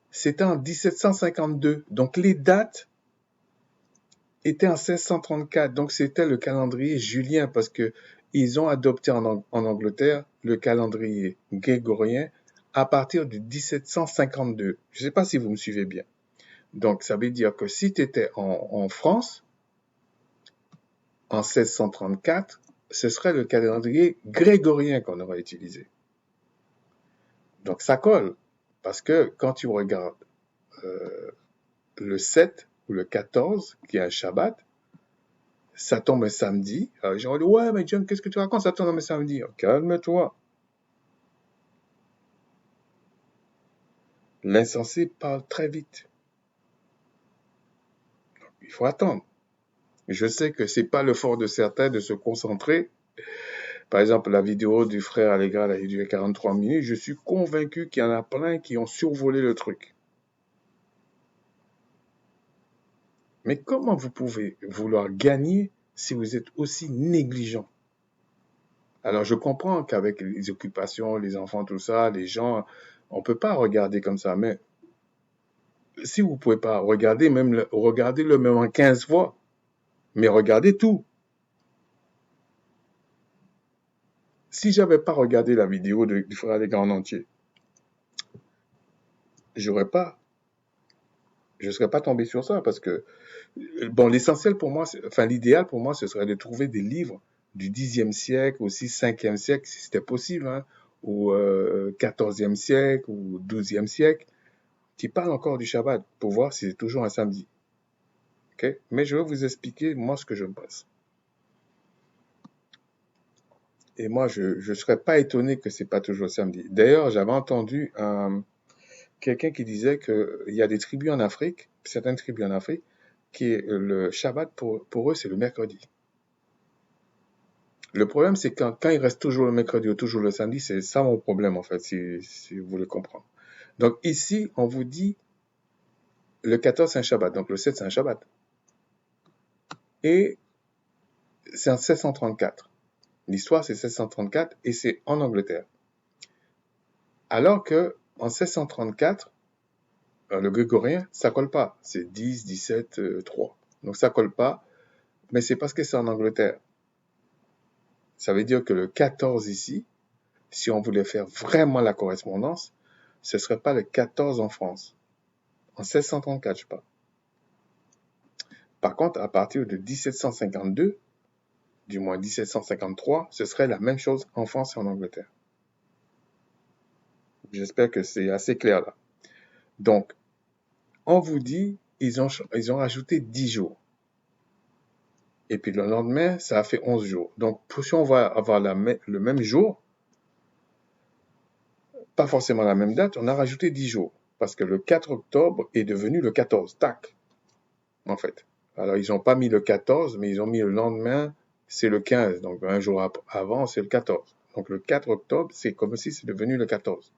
c'était en 1752. Donc, les dates étaient en 1634. Donc, c'était le calendrier julien parce que ils ont adopté en Angleterre le calendrier grégorien à partir de 1752. Je ne sais pas si vous me suivez bien. Donc, ça veut dire que si tu étais en France, en 1634, ce serait le calendrier grégorien qu'on aurait utilisé. Donc, ça colle. Parce que quand tu regardes le 7 ou le 14, qui est un Shabbat, ça tombe un samedi. Alors, les gens disent, ouais, mais John, qu'est-ce que tu racontes? Ça tombe un samedi. Oh, calme-toi. L'insensé parle très vite. Il faut attendre. Je sais que c'est pas le fort de certains de se concentrer. Par exemple, la vidéo du frère Allegra, elle a duré 43 minutes. Je suis convaincu qu'il y en a plein qui ont survolé le truc. Mais comment vous pouvez vouloir gagner si vous êtes aussi négligent? Alors, je comprends qu'avec les occupations, les enfants, tout ça, les gens, on peut pas regarder comme ça. Mais si vous pouvez pas regarder, regardez-le même en 15 fois. Mais regardez tout. Si j'avais pas regardé la vidéo du frère Allegra en entier, j'aurais pas, je serais pas tombé sur ça parce que bon, l'essentiel pour moi, enfin l'idéal pour moi, ce serait de trouver des livres du Xe siècle, aussi 5e siècle, si c'était possible, hein, ou 14e siècle, ou 12e siècle, qui parlent encore du Shabbat, pour voir si c'est toujours un samedi. Okay? Mais je vais vous expliquer, moi, ce que je pense. Et moi, je ne serais pas étonné que c'est pas toujours samedi. D'ailleurs, j'avais entendu quelqu'un qui disait qu'il y a des tribus en Afrique, certaines tribus en Afrique, qui le Shabbat, pour eux, c'est le mercredi. Le problème, c'est quand il reste toujours le mercredi ou toujours le samedi, c'est ça mon problème, en fait, si vous voulez comprendre. Donc ici, on vous dit, le 14, c'est un Shabbat, donc le 7, c'est un Shabbat. Et c'est en 1634. L'histoire, c'est 1634 et c'est en Angleterre. Alors que en 1634, le grégorien, ça colle pas. C'est 10, 17, 3. Donc ça colle pas, mais c'est parce que c'est en Angleterre. Ça veut dire que le 14 ici, si on voulait faire vraiment la correspondance, ce serait pas le 14 en France. En 1634, je parle. Par contre, à partir de 1752, du moins 1753, ce serait la même chose en France et en Angleterre. J'espère que c'est assez clair là. Donc, on vous dit, ils ont rajouté 10 jours. Et puis le lendemain, ça a fait 11 jours. Donc, si on va avoir le même jour, pas forcément la même date, on a rajouté 10 jours. Parce que le 4 octobre est devenu le 14. Tac, en fait. Alors, ils n'ont pas mis le 14, mais ils ont mis le lendemain, c'est le 15. Donc, un jour avant, c'est le 14. Donc, le 4 octobre, c'est comme si c'est devenu le 14.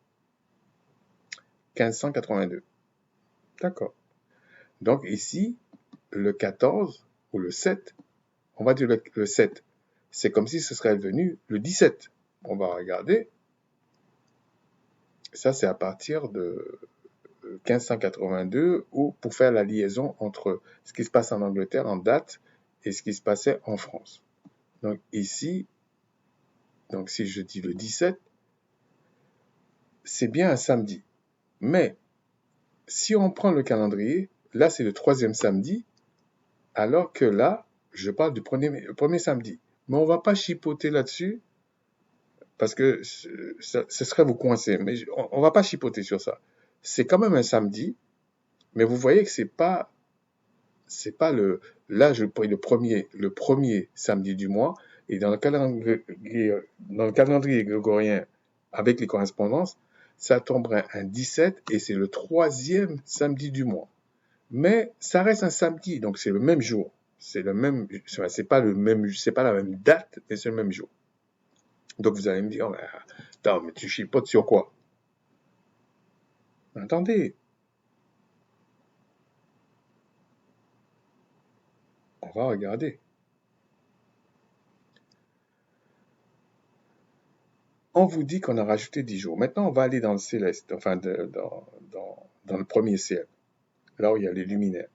1582. D'accord. Donc, ici, le 14 ou le 7, on va dire le 7. C'est comme si ce serait devenu le 17. On va regarder. Ça, c'est à partir de 1582 ou pour faire la liaison entre ce qui se passe en Angleterre en date et ce qui se passait en France. Donc ici, donc si je dis le 17, c'est bien un samedi. Mais si on prend le calendrier, là c'est le 3e samedi, alors que là, je parle du premier samedi. Mais on ne va pas chipoter là-dessus parce que ce serait vous coincer. Mais on ne va pas chipoter sur ça. C'est quand même un samedi, mais vous voyez que c'est pas c'est pas là, je prends le premier samedi du mois, et dans le calendrier grégorien, avec les correspondances, ça tomberait un 17 et c'est le troisième samedi du mois. Mais ça reste un samedi, donc c'est le même jour. C'est pas c'est pas la même date, mais c'est le même jour. Donc vous allez me dire, attends, mais tu chipotes sur quoi? Attendez, on va regarder. On vous dit qu'on a rajouté 10 jours. Maintenant, on va aller dans le céleste, enfin dans le premier ciel, là où il y a les luminaires.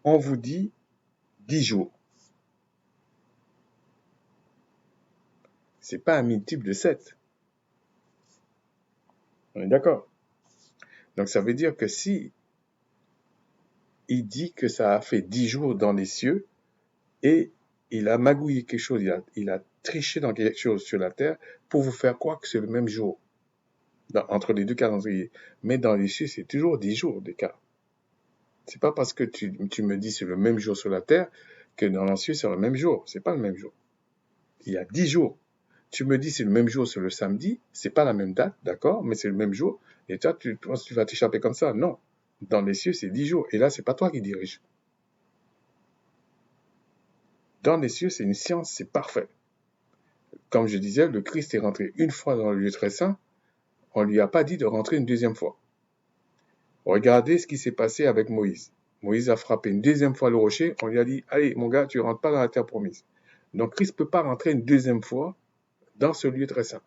On vous dit 10 jours. C'est pas un multiple de 7. On est d'accord? Donc ça veut dire que si il dit que ça a fait 10 jours dans les cieux et il a magouillé quelque chose, il a triché dans quelque chose sur la terre pour vous faire croire que c'est le même jour entre les deux calendriers. Mais dans les cieux, c'est toujours 10 jours d'écart. C'est pas parce que tu me dis c'est le même jour sur la terre que dans les cieux c'est le même jour. C'est pas le même jour. Il y a 10 jours. Tu me dis c'est le même jour sur le samedi, c'est pas la même date, d'accord, mais c'est le même jour. Et toi, tu penses que tu vas t'échapper comme ça? Non. Dans les cieux, c'est 10 jours. Et là, c'est pas toi qui dirige. Dans les cieux, c'est une science, c'est parfait. Comme je disais, le Christ est rentré une fois dans le lieu très saint. On lui a pas dit de rentrer une deuxième fois. Regardez ce qui s'est passé avec Moïse. Moïse a frappé une deuxième fois le rocher. On lui a dit, allez, mon gars, tu rentres pas dans la terre promise. Donc, Christ peut pas rentrer une deuxième fois dans ce lieu très saint.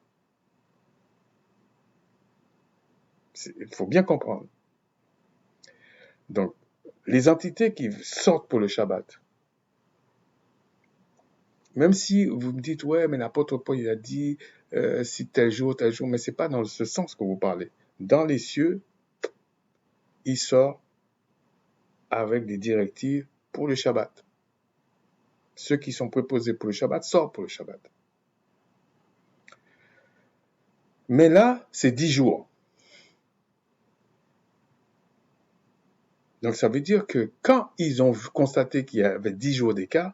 Il faut bien comprendre. Donc, les entités qui sortent pour le Shabbat, même si vous me dites, ouais, mais l'apôtre Paul, il a dit, si tel jour, mais c'est pas dans ce sens que vous parlez. Dans les cieux, il sort avec des directives pour le Shabbat. Ceux qui sont préposés pour le Shabbat sortent pour le Shabbat. Mais là, c'est 10 jours. Donc ça veut dire que quand ils ont constaté qu'il y avait 10 jours d'écart,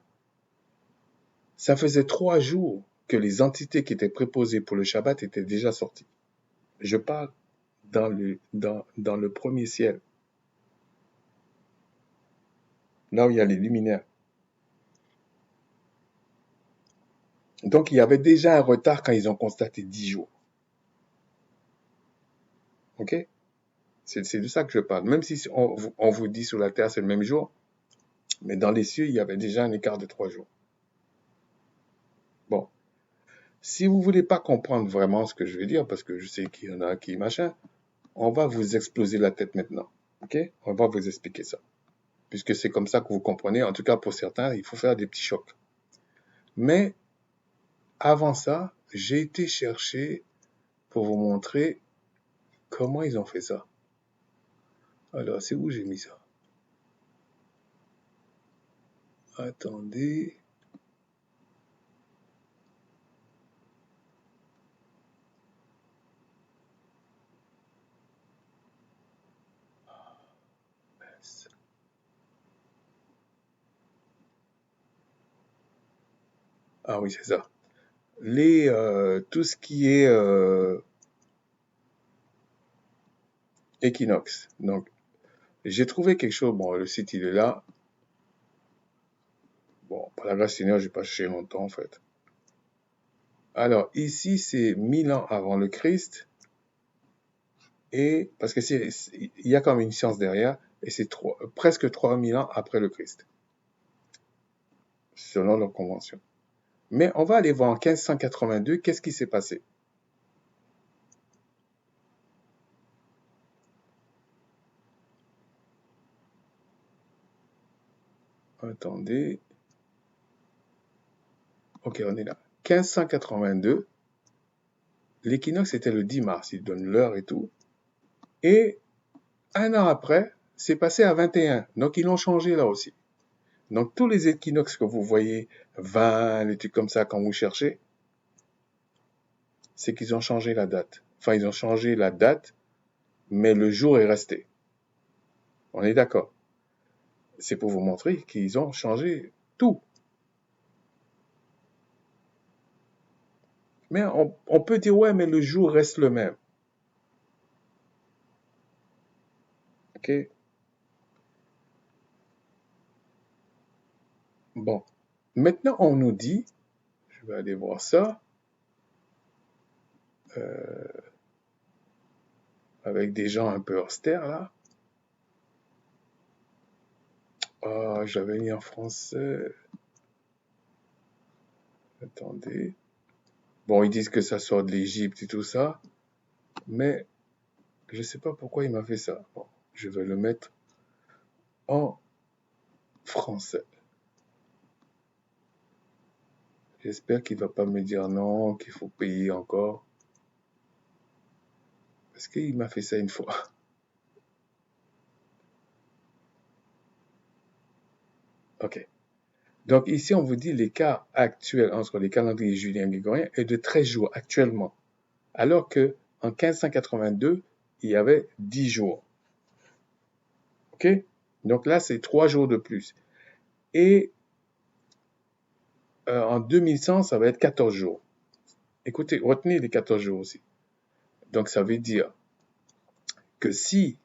ça faisait 3 jours que les entités qui étaient préposées pour le Shabbat étaient déjà sorties. Je parle dans le premier ciel, là où il y a les luminaires. Donc il y avait déjà un retard quand ils ont constaté 10 jours. Ok? C'est de ça que je parle. Même si on vous dit sur la terre c'est le même jour, mais dans les cieux, il y avait déjà un écart de 3 jours. Bon. Si vous voulez pas comprendre vraiment ce que je veux dire, parce que je sais qu'il y en a qui machin, on va vous exploser la tête maintenant. Ok? On va vous expliquer ça. Puisque c'est comme ça que vous comprenez. En tout cas, pour certains, il faut faire des petits chocs. Mais avant ça, j'ai été chercher pour vous montrer comment ils ont fait ça. Alors, c'est où j'ai mis ça? Attendez. Ah oui, c'est ça. Tout ce qui est équinoxe. Donc, j'ai trouvé quelque chose. Bon, le site, il est là. Bon, par la grâce du Seigneur, j'ai pas cherché longtemps, en fait. Alors, ici, c'est 1000 ans avant le Christ. Et, parce que il y a quand même une science derrière, et c'est presque 3000 ans après le Christ. Selon leur convention. Mais on va aller voir en 1582, qu'est-ce qui s'est passé? Attendez. Ok, on est là. 1582, l'équinoxe était le 10 mars, il donne l'heure et tout. Et un an après, c'est passé à 21. Donc ils l'ont changé là aussi. Donc tous les équinoxes que vous voyez, 20, les trucs comme ça quand vous cherchez, c'est qu'ils ont changé la date. Enfin, ils ont changé la date, mais le jour est resté. On est d'accord. C'est pour vous montrer qu'ils ont changé tout. Mais on peut dire, ouais, mais le jour reste le même. OK? Bon. Maintenant, on nous dit, je vais aller voir ça, avec des gens un peu austères, là. Ah, j'avais mis en français. Attendez. Bon, ils disent que ça sort de l'Égypte et tout ça, mais je ne sais pas pourquoi il m'a fait ça. Bon, je vais le mettre en français. J'espère qu'il ne va pas me dire non, qu'il faut payer encore. Parce qu'il m'a fait ça une fois. OK. Donc ici, on vous dit l'écart actuel entre les calendriers juliens et grégoriens est de 13 jours actuellement. Alors que en 1582, il y avait 10 jours. OK? Donc là, c'est 3 jours de plus. Et en 2100, ça va être 14 jours. Écoutez, retenez les 14 jours aussi. Donc ça veut dire que si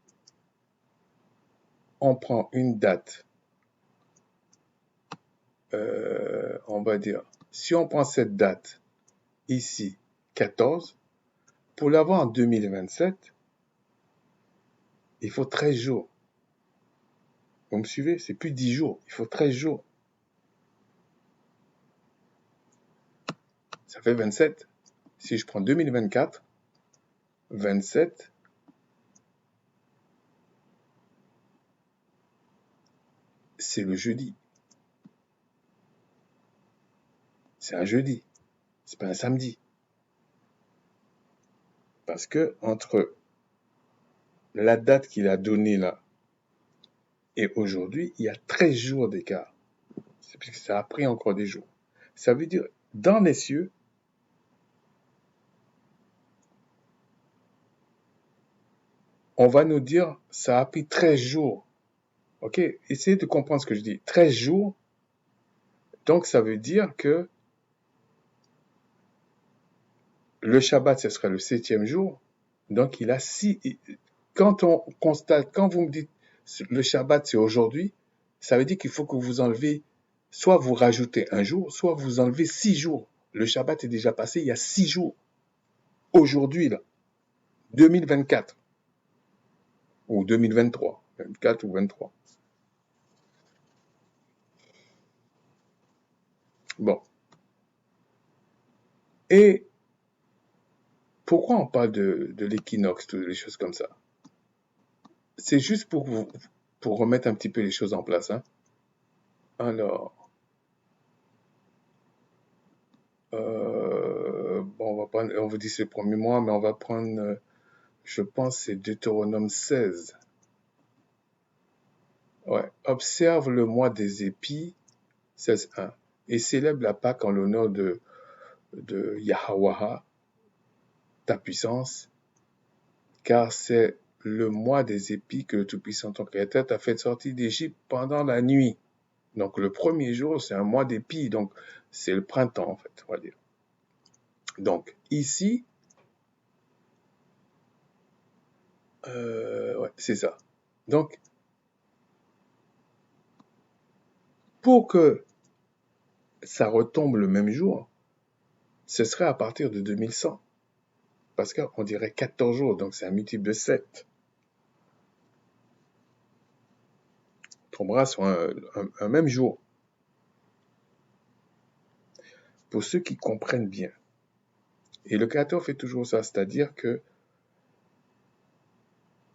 on prend une date, on va dire, si on prend cette date ici, 14, pour l'avoir en 2027, il faut 13 jours. Vous me suivez? C'est plus 10 jours, il faut 13 jours. Ça fait 27. Si je prends 2024, 27, c'est le jeudi. C'est un jeudi. C'est pas un samedi. Parce que entre la date qu'il a donnée là et aujourd'hui, il y a 13 jours d'écart. C'est parce que ça a pris encore des jours. Ça veut dire, dans les cieux, on va nous dire, ça a pris 13 jours. OK? Essayez de comprendre ce que je dis. 13 jours, donc ça veut dire que le Shabbat, ce serait le 7e jour. Donc il a 6. Quand on constate, quand vous me dites le Shabbat, c'est aujourd'hui, ça veut dire qu'il faut que vous enlevez, soit vous rajoutez un jour, soit vous enlevez 6 jours. Le Shabbat est déjà passé il y a 6 jours. Aujourd'hui, là, 2024. Ou 2023. 24 ou 23. Bon. Et pourquoi on parle de l'équinoxe, toutes les choses comme ça? C'est juste pour remettre un petit peu les choses en place. Hein. Alors, bon, on vous dit c'est le premier mois, mais on va prendre, je pense, c'est Deutéronome 16. Ouais. Observe le mois des épis, 16.1, et célèbre la Pâque en l'honneur de Yahweh, ta puissance, car c'est le mois des épis que le Tout-Puissant, ton Créateur, t'a fait sortir d'Égypte pendant la nuit. Donc le premier jour, c'est un mois d'épis, donc c'est le printemps en fait, on va dire. Donc ici, ouais, c'est ça. Donc pour que ça retombe le même jour, ce serait à partir de 2100. Parce qu'on dirait 14 jours, donc c'est un multiple de 7. Tombera sur un même jour. Pour ceux qui comprennent bien. Et le Créateur fait toujours ça, c'est-à-dire que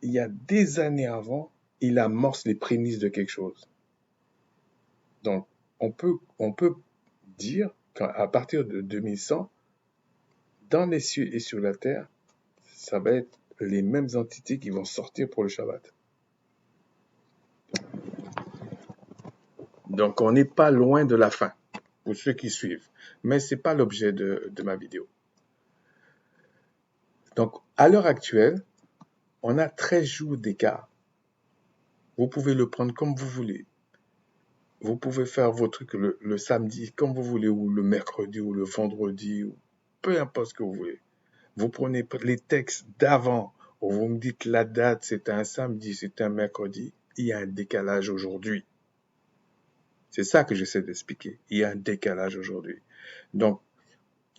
il y a des années avant, il amorce les prémices de quelque chose. Donc, on peut dire qu'à partir de 2100, dans les cieux et sur la terre, ça va être les mêmes entités qui vont sortir pour le Shabbat. Donc, on n'est pas loin de la fin, pour ceux qui suivent. Mais ce n'est pas l'objet de ma vidéo. Donc, à l'heure actuelle, on a 13 jours d'écart. Vous pouvez le prendre comme vous voulez. Vous pouvez faire vos trucs le samedi, comme vous voulez, ou le mercredi, ou le vendredi, ou peu importe ce que vous voulez. Vous prenez les textes d'avant, ou vous me dites la date, c'est un samedi, c'est un mercredi. Il y a un décalage aujourd'hui. C'est ça que j'essaie d'expliquer. Il y a un décalage aujourd'hui. Donc,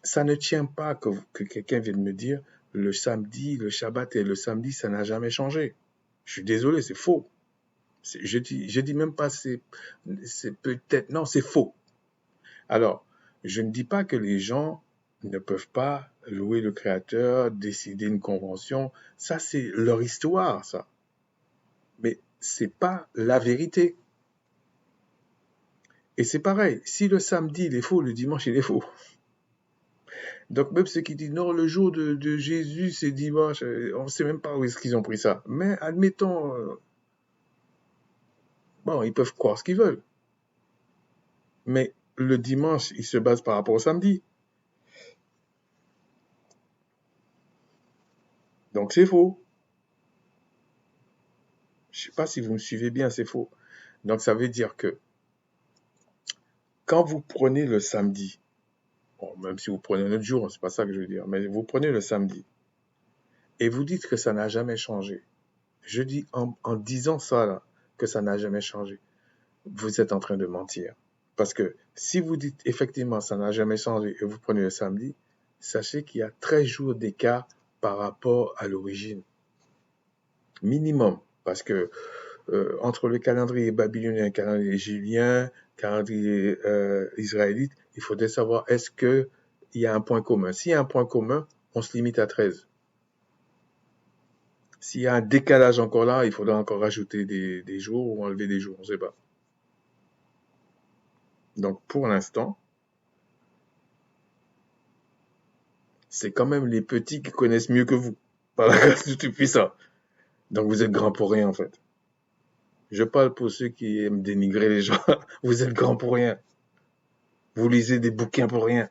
ça ne tient pas que quelqu'un vienne me dire le samedi, le Shabbat et le samedi, ça n'a jamais changé. Je suis désolé, c'est faux. Je dis même pas c'est peut-être, non, c'est faux. Alors, je ne dis pas que les gens ne peuvent pas louer le Créateur, décider une convention. Ça, c'est leur histoire, ça. Mais c'est pas la vérité. Et c'est pareil. Si le samedi, il est faux, le dimanche, il est faux. Donc, même ceux qui disent non, le jour de Jésus, c'est dimanche, on ne sait même pas où est-ce qu'ils ont pris ça. Mais admettons, bon, ils peuvent croire ce qu'ils veulent. Mais le dimanche, il se base par rapport au samedi. Donc, c'est faux. Je ne sais pas si vous me suivez bien, c'est faux. Donc, ça veut dire que quand vous prenez le samedi, bon, même si vous prenez un autre jour, c'est pas ça que je veux dire, mais vous prenez le samedi et vous dites que ça n'a jamais changé. Je dis en disant ça, là, que ça n'a jamais changé, vous êtes en train de mentir. Parce que si vous dites effectivement ça n'a jamais changé et vous prenez le samedi, sachez qu'il y a 13 jours d'écart par rapport à l'origine. Minimum. Parce que entre le calendrier babylonien et le calendrier julien, calendrier israélite, il faudrait savoir est-ce qu'il y a un point commun. S'il y a un point commun, on se limite à 13. S'il y a un décalage encore là, il faudra encore rajouter des jours ou enlever des jours, on ne sait pas. Donc pour l'instant, c'est quand même les petits qui connaissent mieux que vous, par la grâce du Tout-Puissant. Donc vous êtes grands pour rien en fait. Je parle pour ceux qui aiment dénigrer les gens. Vous êtes grands pour rien. Vous lisez des bouquins pour rien.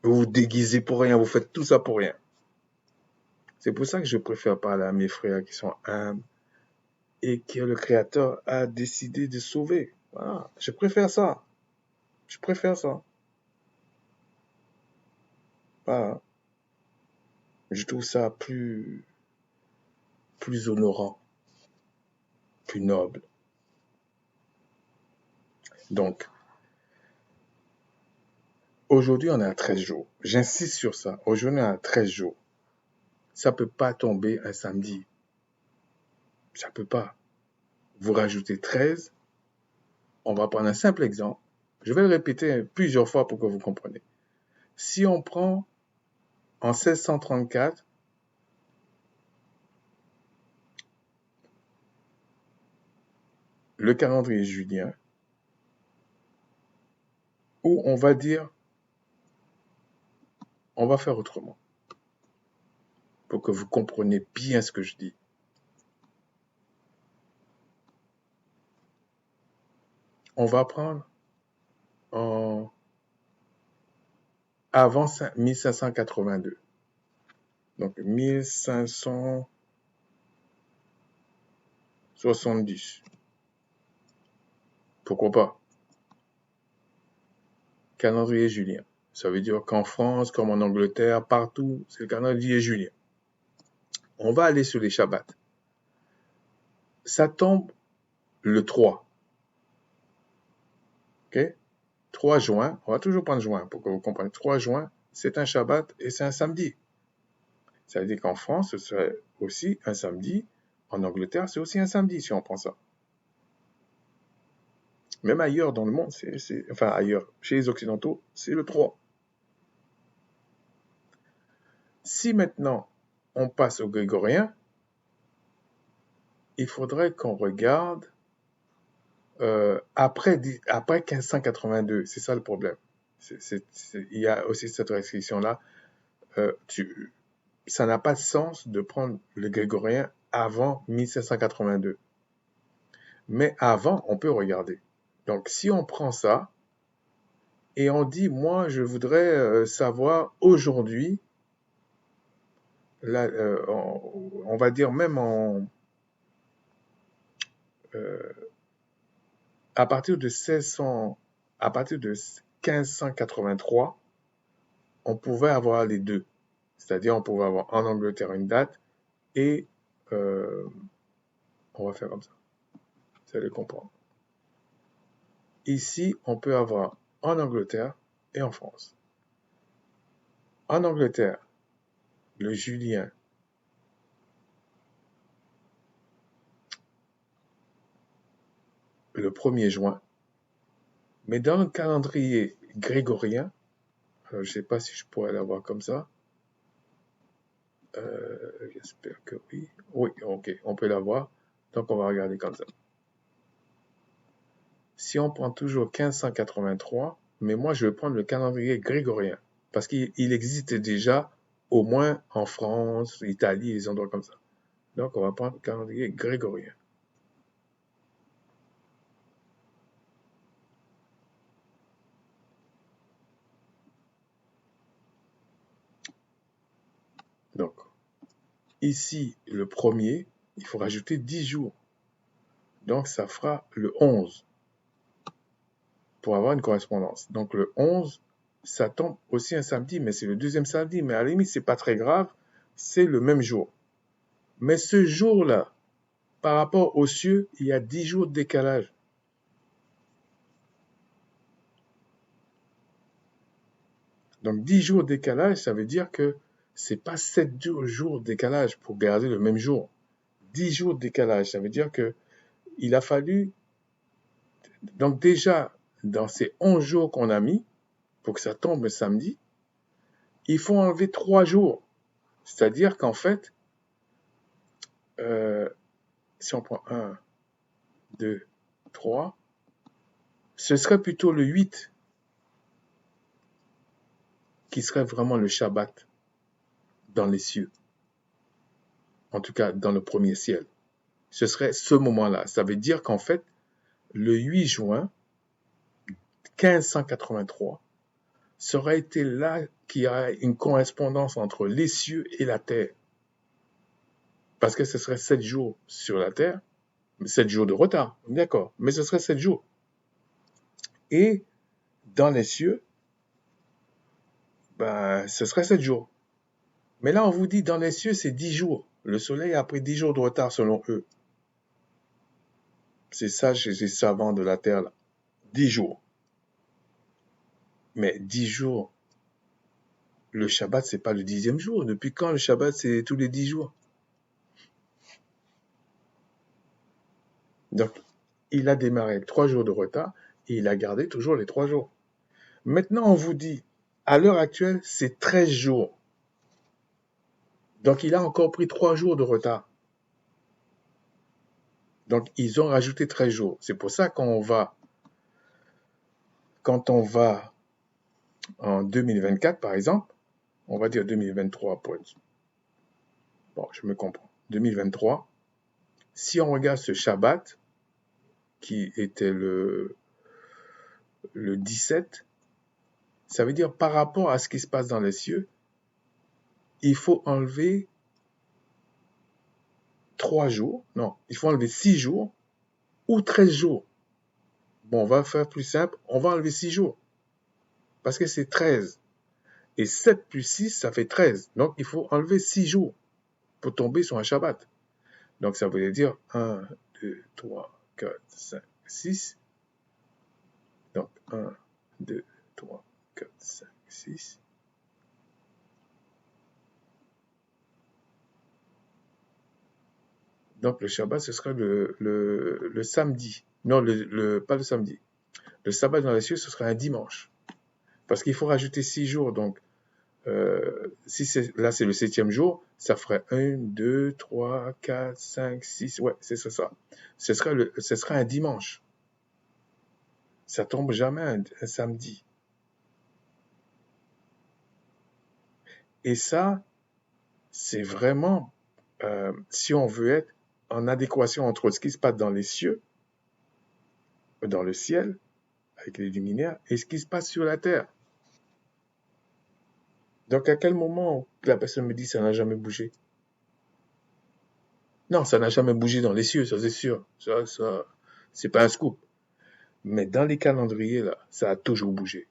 Vous vous déguisez pour rien. Vous faites tout ça pour rien. C'est pour ça que je préfère parler à mes frères qui sont humbles et que le Créateur a décidé de sauver. Voilà. Je préfère ça. Je préfère ça. Voilà. Je trouve ça plus honorant, plus noble. Donc, aujourd'hui, on est à 13 jours. J'insiste sur ça. Aujourd'hui, on est à 13 jours. Ça peut pas tomber un samedi. Ça peut pas. Vous rajoutez 13. On va prendre un simple exemple. Je vais le répéter plusieurs fois pour que vous compreniez. Si on prend en 1634, le calendrier julien, où on va dire, on va faire autrement, pour que vous compreniez bien ce que je dis. On va prendre en avant 1582. Donc 1570. Pourquoi pas? Calendrier julien. Ça veut dire qu'en France, comme en Angleterre, partout, c'est le calendrier julien. On va aller sur les Shabbats. Ça tombe le 3. OK? 3 juin, on va toujours prendre juin pour que vous compreniez. 3 juin, c'est un Shabbat et c'est un samedi. Ça veut dire qu'en France, ce serait aussi un samedi. En Angleterre, c'est aussi un samedi si on prend ça. Même ailleurs dans le monde, enfin ailleurs, chez les Occidentaux, c'est le 3. Si maintenant on passe au grégorien, il faudrait qu'on regarde après 1582. C'est ça le problème. Il y a aussi cette restriction-là. Ça n'a pas de sens de prendre le grégorien avant 1782. Mais avant, on peut regarder. Donc, si on prend ça et on dit, moi, je voudrais savoir aujourd'hui, là, on va dire même en à partir de 1583, on pouvait avoir les deux. C'est-à-dire, on pouvait avoir en Angleterre une date et on va faire comme ça. Vous allez comprendre. Ici, on peut avoir en Angleterre et en France. En Angleterre, le julien, le 1er juin. Mais dans le calendrier grégorien, je ne sais pas si je pourrais l'avoir comme ça. J'espère que oui. Oui, ok, on peut l'avoir. Donc, on va regarder comme ça. Si on prend toujours 1583, mais moi, je vais prendre le calendrier grégorien, parce qu'il existe déjà, au moins en France, Italie, les endroits comme ça. Donc, on va prendre le calendrier grégorien. Donc, ici, le 1er, il faut rajouter 10 jours. Donc, ça fera le 11 pour avoir une correspondance. Donc, le 11, ça tombe aussi un samedi, mais c'est le deuxième samedi. Mais à la limite, c'est pas très grave, c'est le même jour. Mais ce jour-là, par rapport aux cieux, il y a 10 jours de décalage. Donc 10 jours de décalage, ça veut dire que c'est pas 7 jours de décalage pour garder le même jour. 10 jours de décalage, ça veut dire que il a fallu, donc déjà, dans ces 11 jours qu'on a mis, pour que ça tombe le samedi, il faut enlever 3 jours. C'est-à-dire qu'en fait, si on prend 1, 2, 3, ce serait plutôt le 8 qui serait vraiment le Shabbat dans les cieux. En tout cas, dans le premier ciel. Ce serait ce moment-là. Ça veut dire qu'en fait, le 8 juin 1583 serait été là qu'il y a une correspondance entre les cieux et la terre. Parce que ce serait 7 jours sur la terre, 7 jours de retard, d'accord, mais ce serait 7 jours. Et dans les cieux, ce serait 7 jours. Mais là, on vous dit, dans les cieux, c'est 10 jours. Le soleil a pris 10 jours de retard selon eux. C'est ça chez les savants de la terre, là. 10 jours. Mais 10 jours, le Shabbat, c'est pas le 10e jour. Depuis quand le Shabbat, c'est tous les 10 jours? Donc, il a démarré 3 jours de retard et il a gardé toujours les 3 jours. Maintenant, on vous dit, à l'heure actuelle, c'est 13 jours. Donc, il a encore pris 3 jours de retard. Donc, ils ont rajouté 13 jours. C'est pour ça quand on va en 2024, par exemple, on va dire 2023 pour être... Bon, je me comprends. 2023, si on regarde ce Shabbat, qui était le 17, ça veut dire par rapport à ce qui se passe dans les cieux, il faut enlever 3 jours, non, il faut enlever 6 jours ou 13 jours. Bon, on va faire plus simple, on va enlever 6 jours, parce que c'est 13. Et 7 plus 6, ça fait 13. Donc, il faut enlever 6 jours pour tomber sur un Shabbat. Donc, ça veut dire 1, 2, 3, 4, 5, 6. Donc, 1, 2, 3, 4, 5, 6. Donc, le Shabbat, ce sera le samedi. Non, pas le samedi. Le sabbat dans les cieux, ce sera un dimanche. Parce qu'il faut rajouter 6 jours. Donc, si là, c'est le 7e jour, ça ferait 1, 2, 3, 4, 5, 6. Ouais, c'est ça. Ce sera un dimanche. Ça tombe jamais un samedi. Et ça, c'est vraiment, si on veut être en adéquation entre ce qui se passe dans les cieux, dans le ciel, avec les luminaires, et ce qui se passe sur la terre. Donc, à quel moment la personne me dit ça n'a jamais bougé? Non, ça n'a jamais bougé dans les cieux, ça c'est sûr. Ça, c'est pas un scoop. Mais dans les calendriers, là, ça a toujours bougé.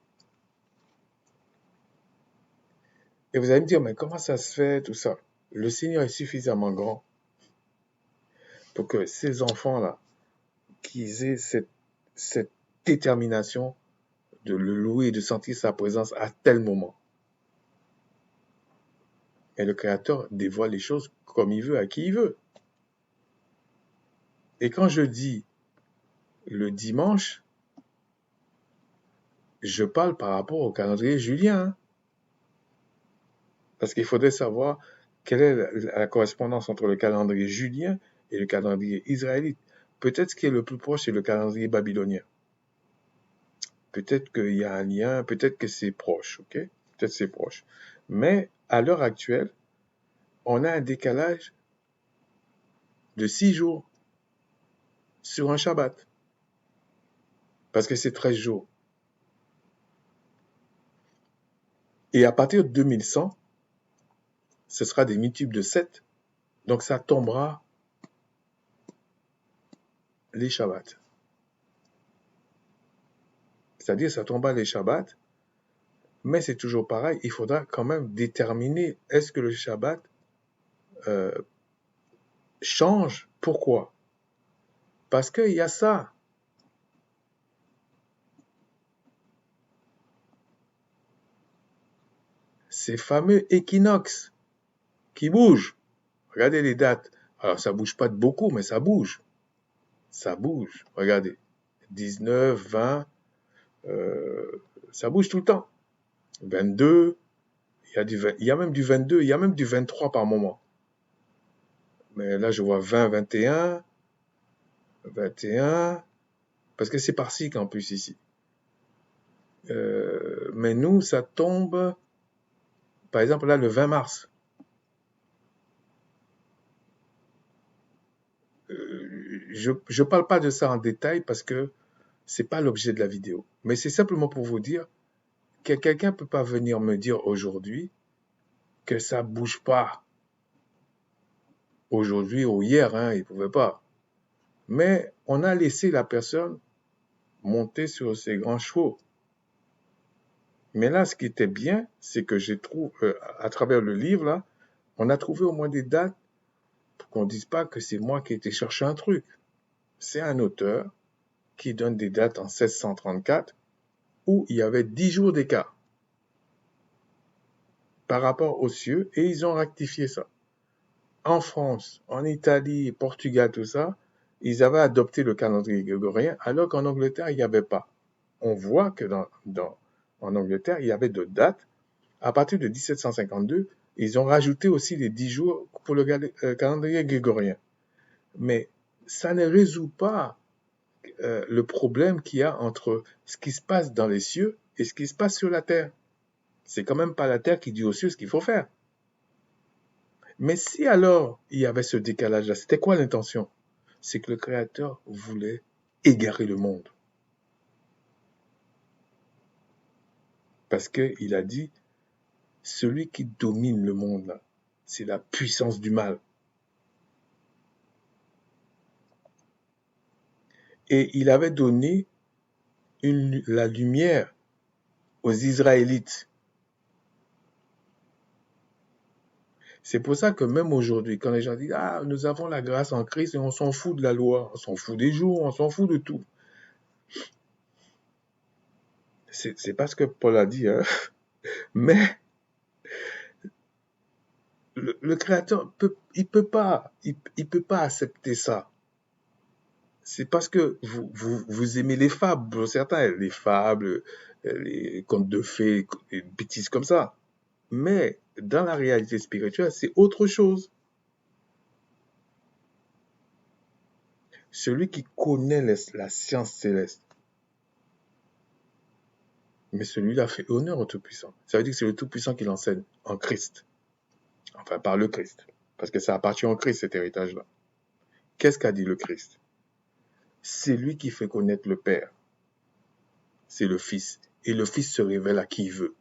Et vous allez me dire, mais comment ça se fait, tout ça? Le Seigneur est suffisamment grand pour que ces enfants-là, qu'ils aient cette détermination de le louer et de sentir sa présence à tel moment. Et le Créateur dévoile les choses comme il veut, à qui il veut. Et quand je dis le dimanche, je parle par rapport au calendrier julien. Hein. Parce qu'il faudrait savoir quelle est la correspondance entre le calendrier julien et le calendrier israélite. Peut-être ce qui est le plus proche, c'est le calendrier babylonien. Peut-être qu'il y a un lien, peut-être que c'est proche, ok? Peut-être c'est proche. Mais à l'heure actuelle, on a un décalage de 6 jours sur un Shabbat. Parce que c'est 13 jours. Et à partir de 2100, ce sera des multiples de 7. Donc ça tombera les Shabbats. C'est-à-dire ça tombera les Shabbats, mais c'est toujours pareil, il faudra quand même déterminer est-ce que le Shabbat change. Pourquoi? Parce qu'il y a ça. Ces fameux équinoxes qui bougent. Regardez les dates. Alors ça bouge pas de beaucoup, mais ça bouge. Ça bouge. Regardez. 19, 20, ça bouge tout le temps. 22, il y a même du 22, il y a même du 23 par moment. Mais là, je vois 20, 21, 21, parce que c'est par cycle en plus ici. Mais nous, ça tombe, par exemple, là, le 20 mars. Je ne parle pas de ça en détail parce que c'est pas l'objet de la vidéo. Mais c'est simplement pour vous dire que quelqu'un ne peut pas venir me dire aujourd'hui que ça bouge pas. Aujourd'hui ou hier, hein, il ne pouvait pas. Mais on a laissé la personne monter sur ses grands chevaux. Mais là, ce qui était bien, c'est que j'ai trouvé, à travers le livre, là, on a trouvé au moins des dates pour qu'on ne dise pas que c'est moi qui ai été chercher un truc. C'est un auteur qui donne des dates en 1634 où il y avait 10 jours d'écart par rapport aux cieux et ils ont rectifié ça. En France, en Italie, Portugal, tout ça, ils avaient adopté le calendrier grégorien alors qu'en Angleterre, il n'y avait pas. On voit que en Angleterre, il y avait d'autres dates. À partir de 1752, ils ont rajouté aussi les 10 jours pour le calendrier grégorien. Mais ça ne résout pas le problème qu'il y a entre ce qui se passe dans les cieux et ce qui se passe sur la terre. C'est quand même pas la terre qui dit aux cieux ce qu'il faut faire. Mais si alors il y avait ce décalage-là, c'était quoi l'intention? C'est que le Créateur voulait égarer le monde. Parce qu'il a dit, celui qui domine le monde, là, c'est la puissance du mal. Et il avait donné la lumière aux Israélites. C'est pour ça que même aujourd'hui, quand les gens disent « Ah, nous avons la grâce en Christ et on s'en fout de la loi, on s'en fout des jours, on s'en fout de tout. » C'est pas ce que Paul a dit, hein. Mais le Créateur, il peut pas accepter ça. C'est parce que vous aimez les fables, pour certains, les fables, les contes de fées, les bêtises comme ça. Mais dans la réalité spirituelle, c'est autre chose. Celui qui connaît la science céleste, mais celui-là fait honneur au Tout-Puissant. Ça veut dire que c'est le Tout-Puissant qui l'enseigne en Christ. Enfin, par le Christ. Parce que ça appartient au Christ, cet héritage-là. Qu'est-ce qu'a dit le Christ? C'est lui qui fait connaître le Père. C'est le Fils. Et le Fils se révèle à qui il veut.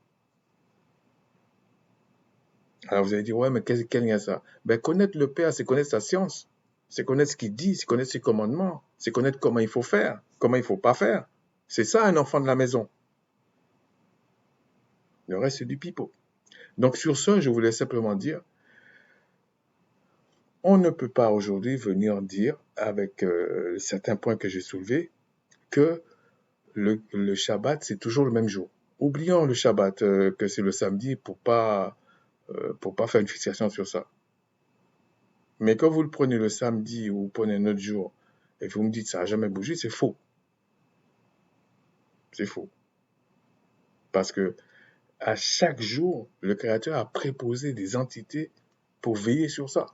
Alors vous allez dire, ouais, mais quel lien ça? Ben, connaître le Père, c'est connaître sa science. C'est connaître ce qu'il dit, c'est connaître ses commandements. C'est connaître comment il faut faire, comment il ne faut pas faire. C'est ça un enfant de la maison. Le reste, c'est du pipeau. Donc sur ce, je voulais simplement dire, on ne peut pas aujourd'hui venir dire, avec certains points que j'ai soulevés, que le Shabbat, c'est toujours le même jour. Oublions le Shabbat, que c'est le samedi, pour pas faire une fixation sur ça. Mais quand vous le prenez le samedi ou vous prenez un autre jour, et vous me dites ça n'a jamais bougé, c'est faux. C'est faux. Parce que à chaque jour, le Créateur a préposé des entités pour veiller sur ça.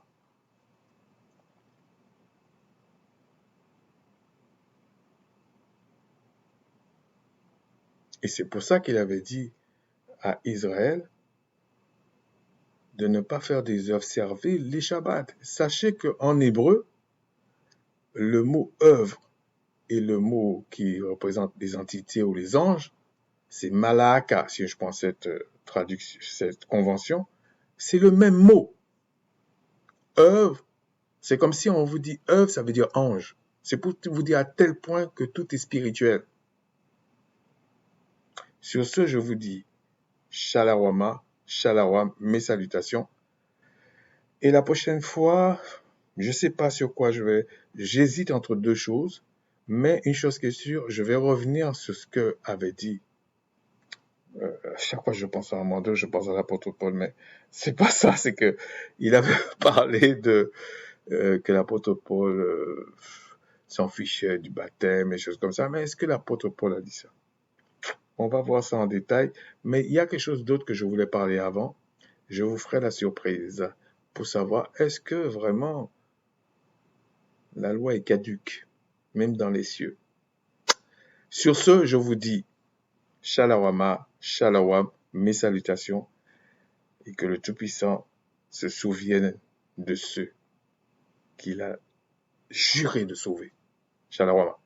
Et c'est pour ça qu'il avait dit à Israël de ne pas faire des observer les Shabbats. Sachez qu'en hébreu, le mot œuvre et le mot qui représente les entités ou les anges, c'est malaaka, si je prends cette traduction, cette convention, c'est le même mot. Œuvre, c'est comme si on vous dit œuvre, ça veut dire ange. C'est pour vous dire à tel point que tout est spirituel. Sur ce, je vous dis Shalawama, Shalawam, mes salutations. Et la prochaine fois, je ne sais pas sur quoi j'hésite entre deux choses, mais une chose qui est sûre, je vais revenir sur ce que avait dit. À chaque fois que je pense à Armando, je pense à l'apôtre Paul, mais c'est pas ça, c'est que il avait parlé de que l'apôtre Paul s'en fichait du baptême et choses comme ça. Mais est-ce que l'apôtre Paul a dit ça? On va voir ça en détail. Mais il y a quelque chose d'autre que je voulais parler avant. Je vous ferai la surprise pour savoir est-ce que vraiment la loi est caduque, même dans les cieux. Sur ce, je vous dis Shalawama, Shalawam, mes salutations, et que le Tout-Puissant se souvienne de ceux qu'il a juré de sauver. Shalawama.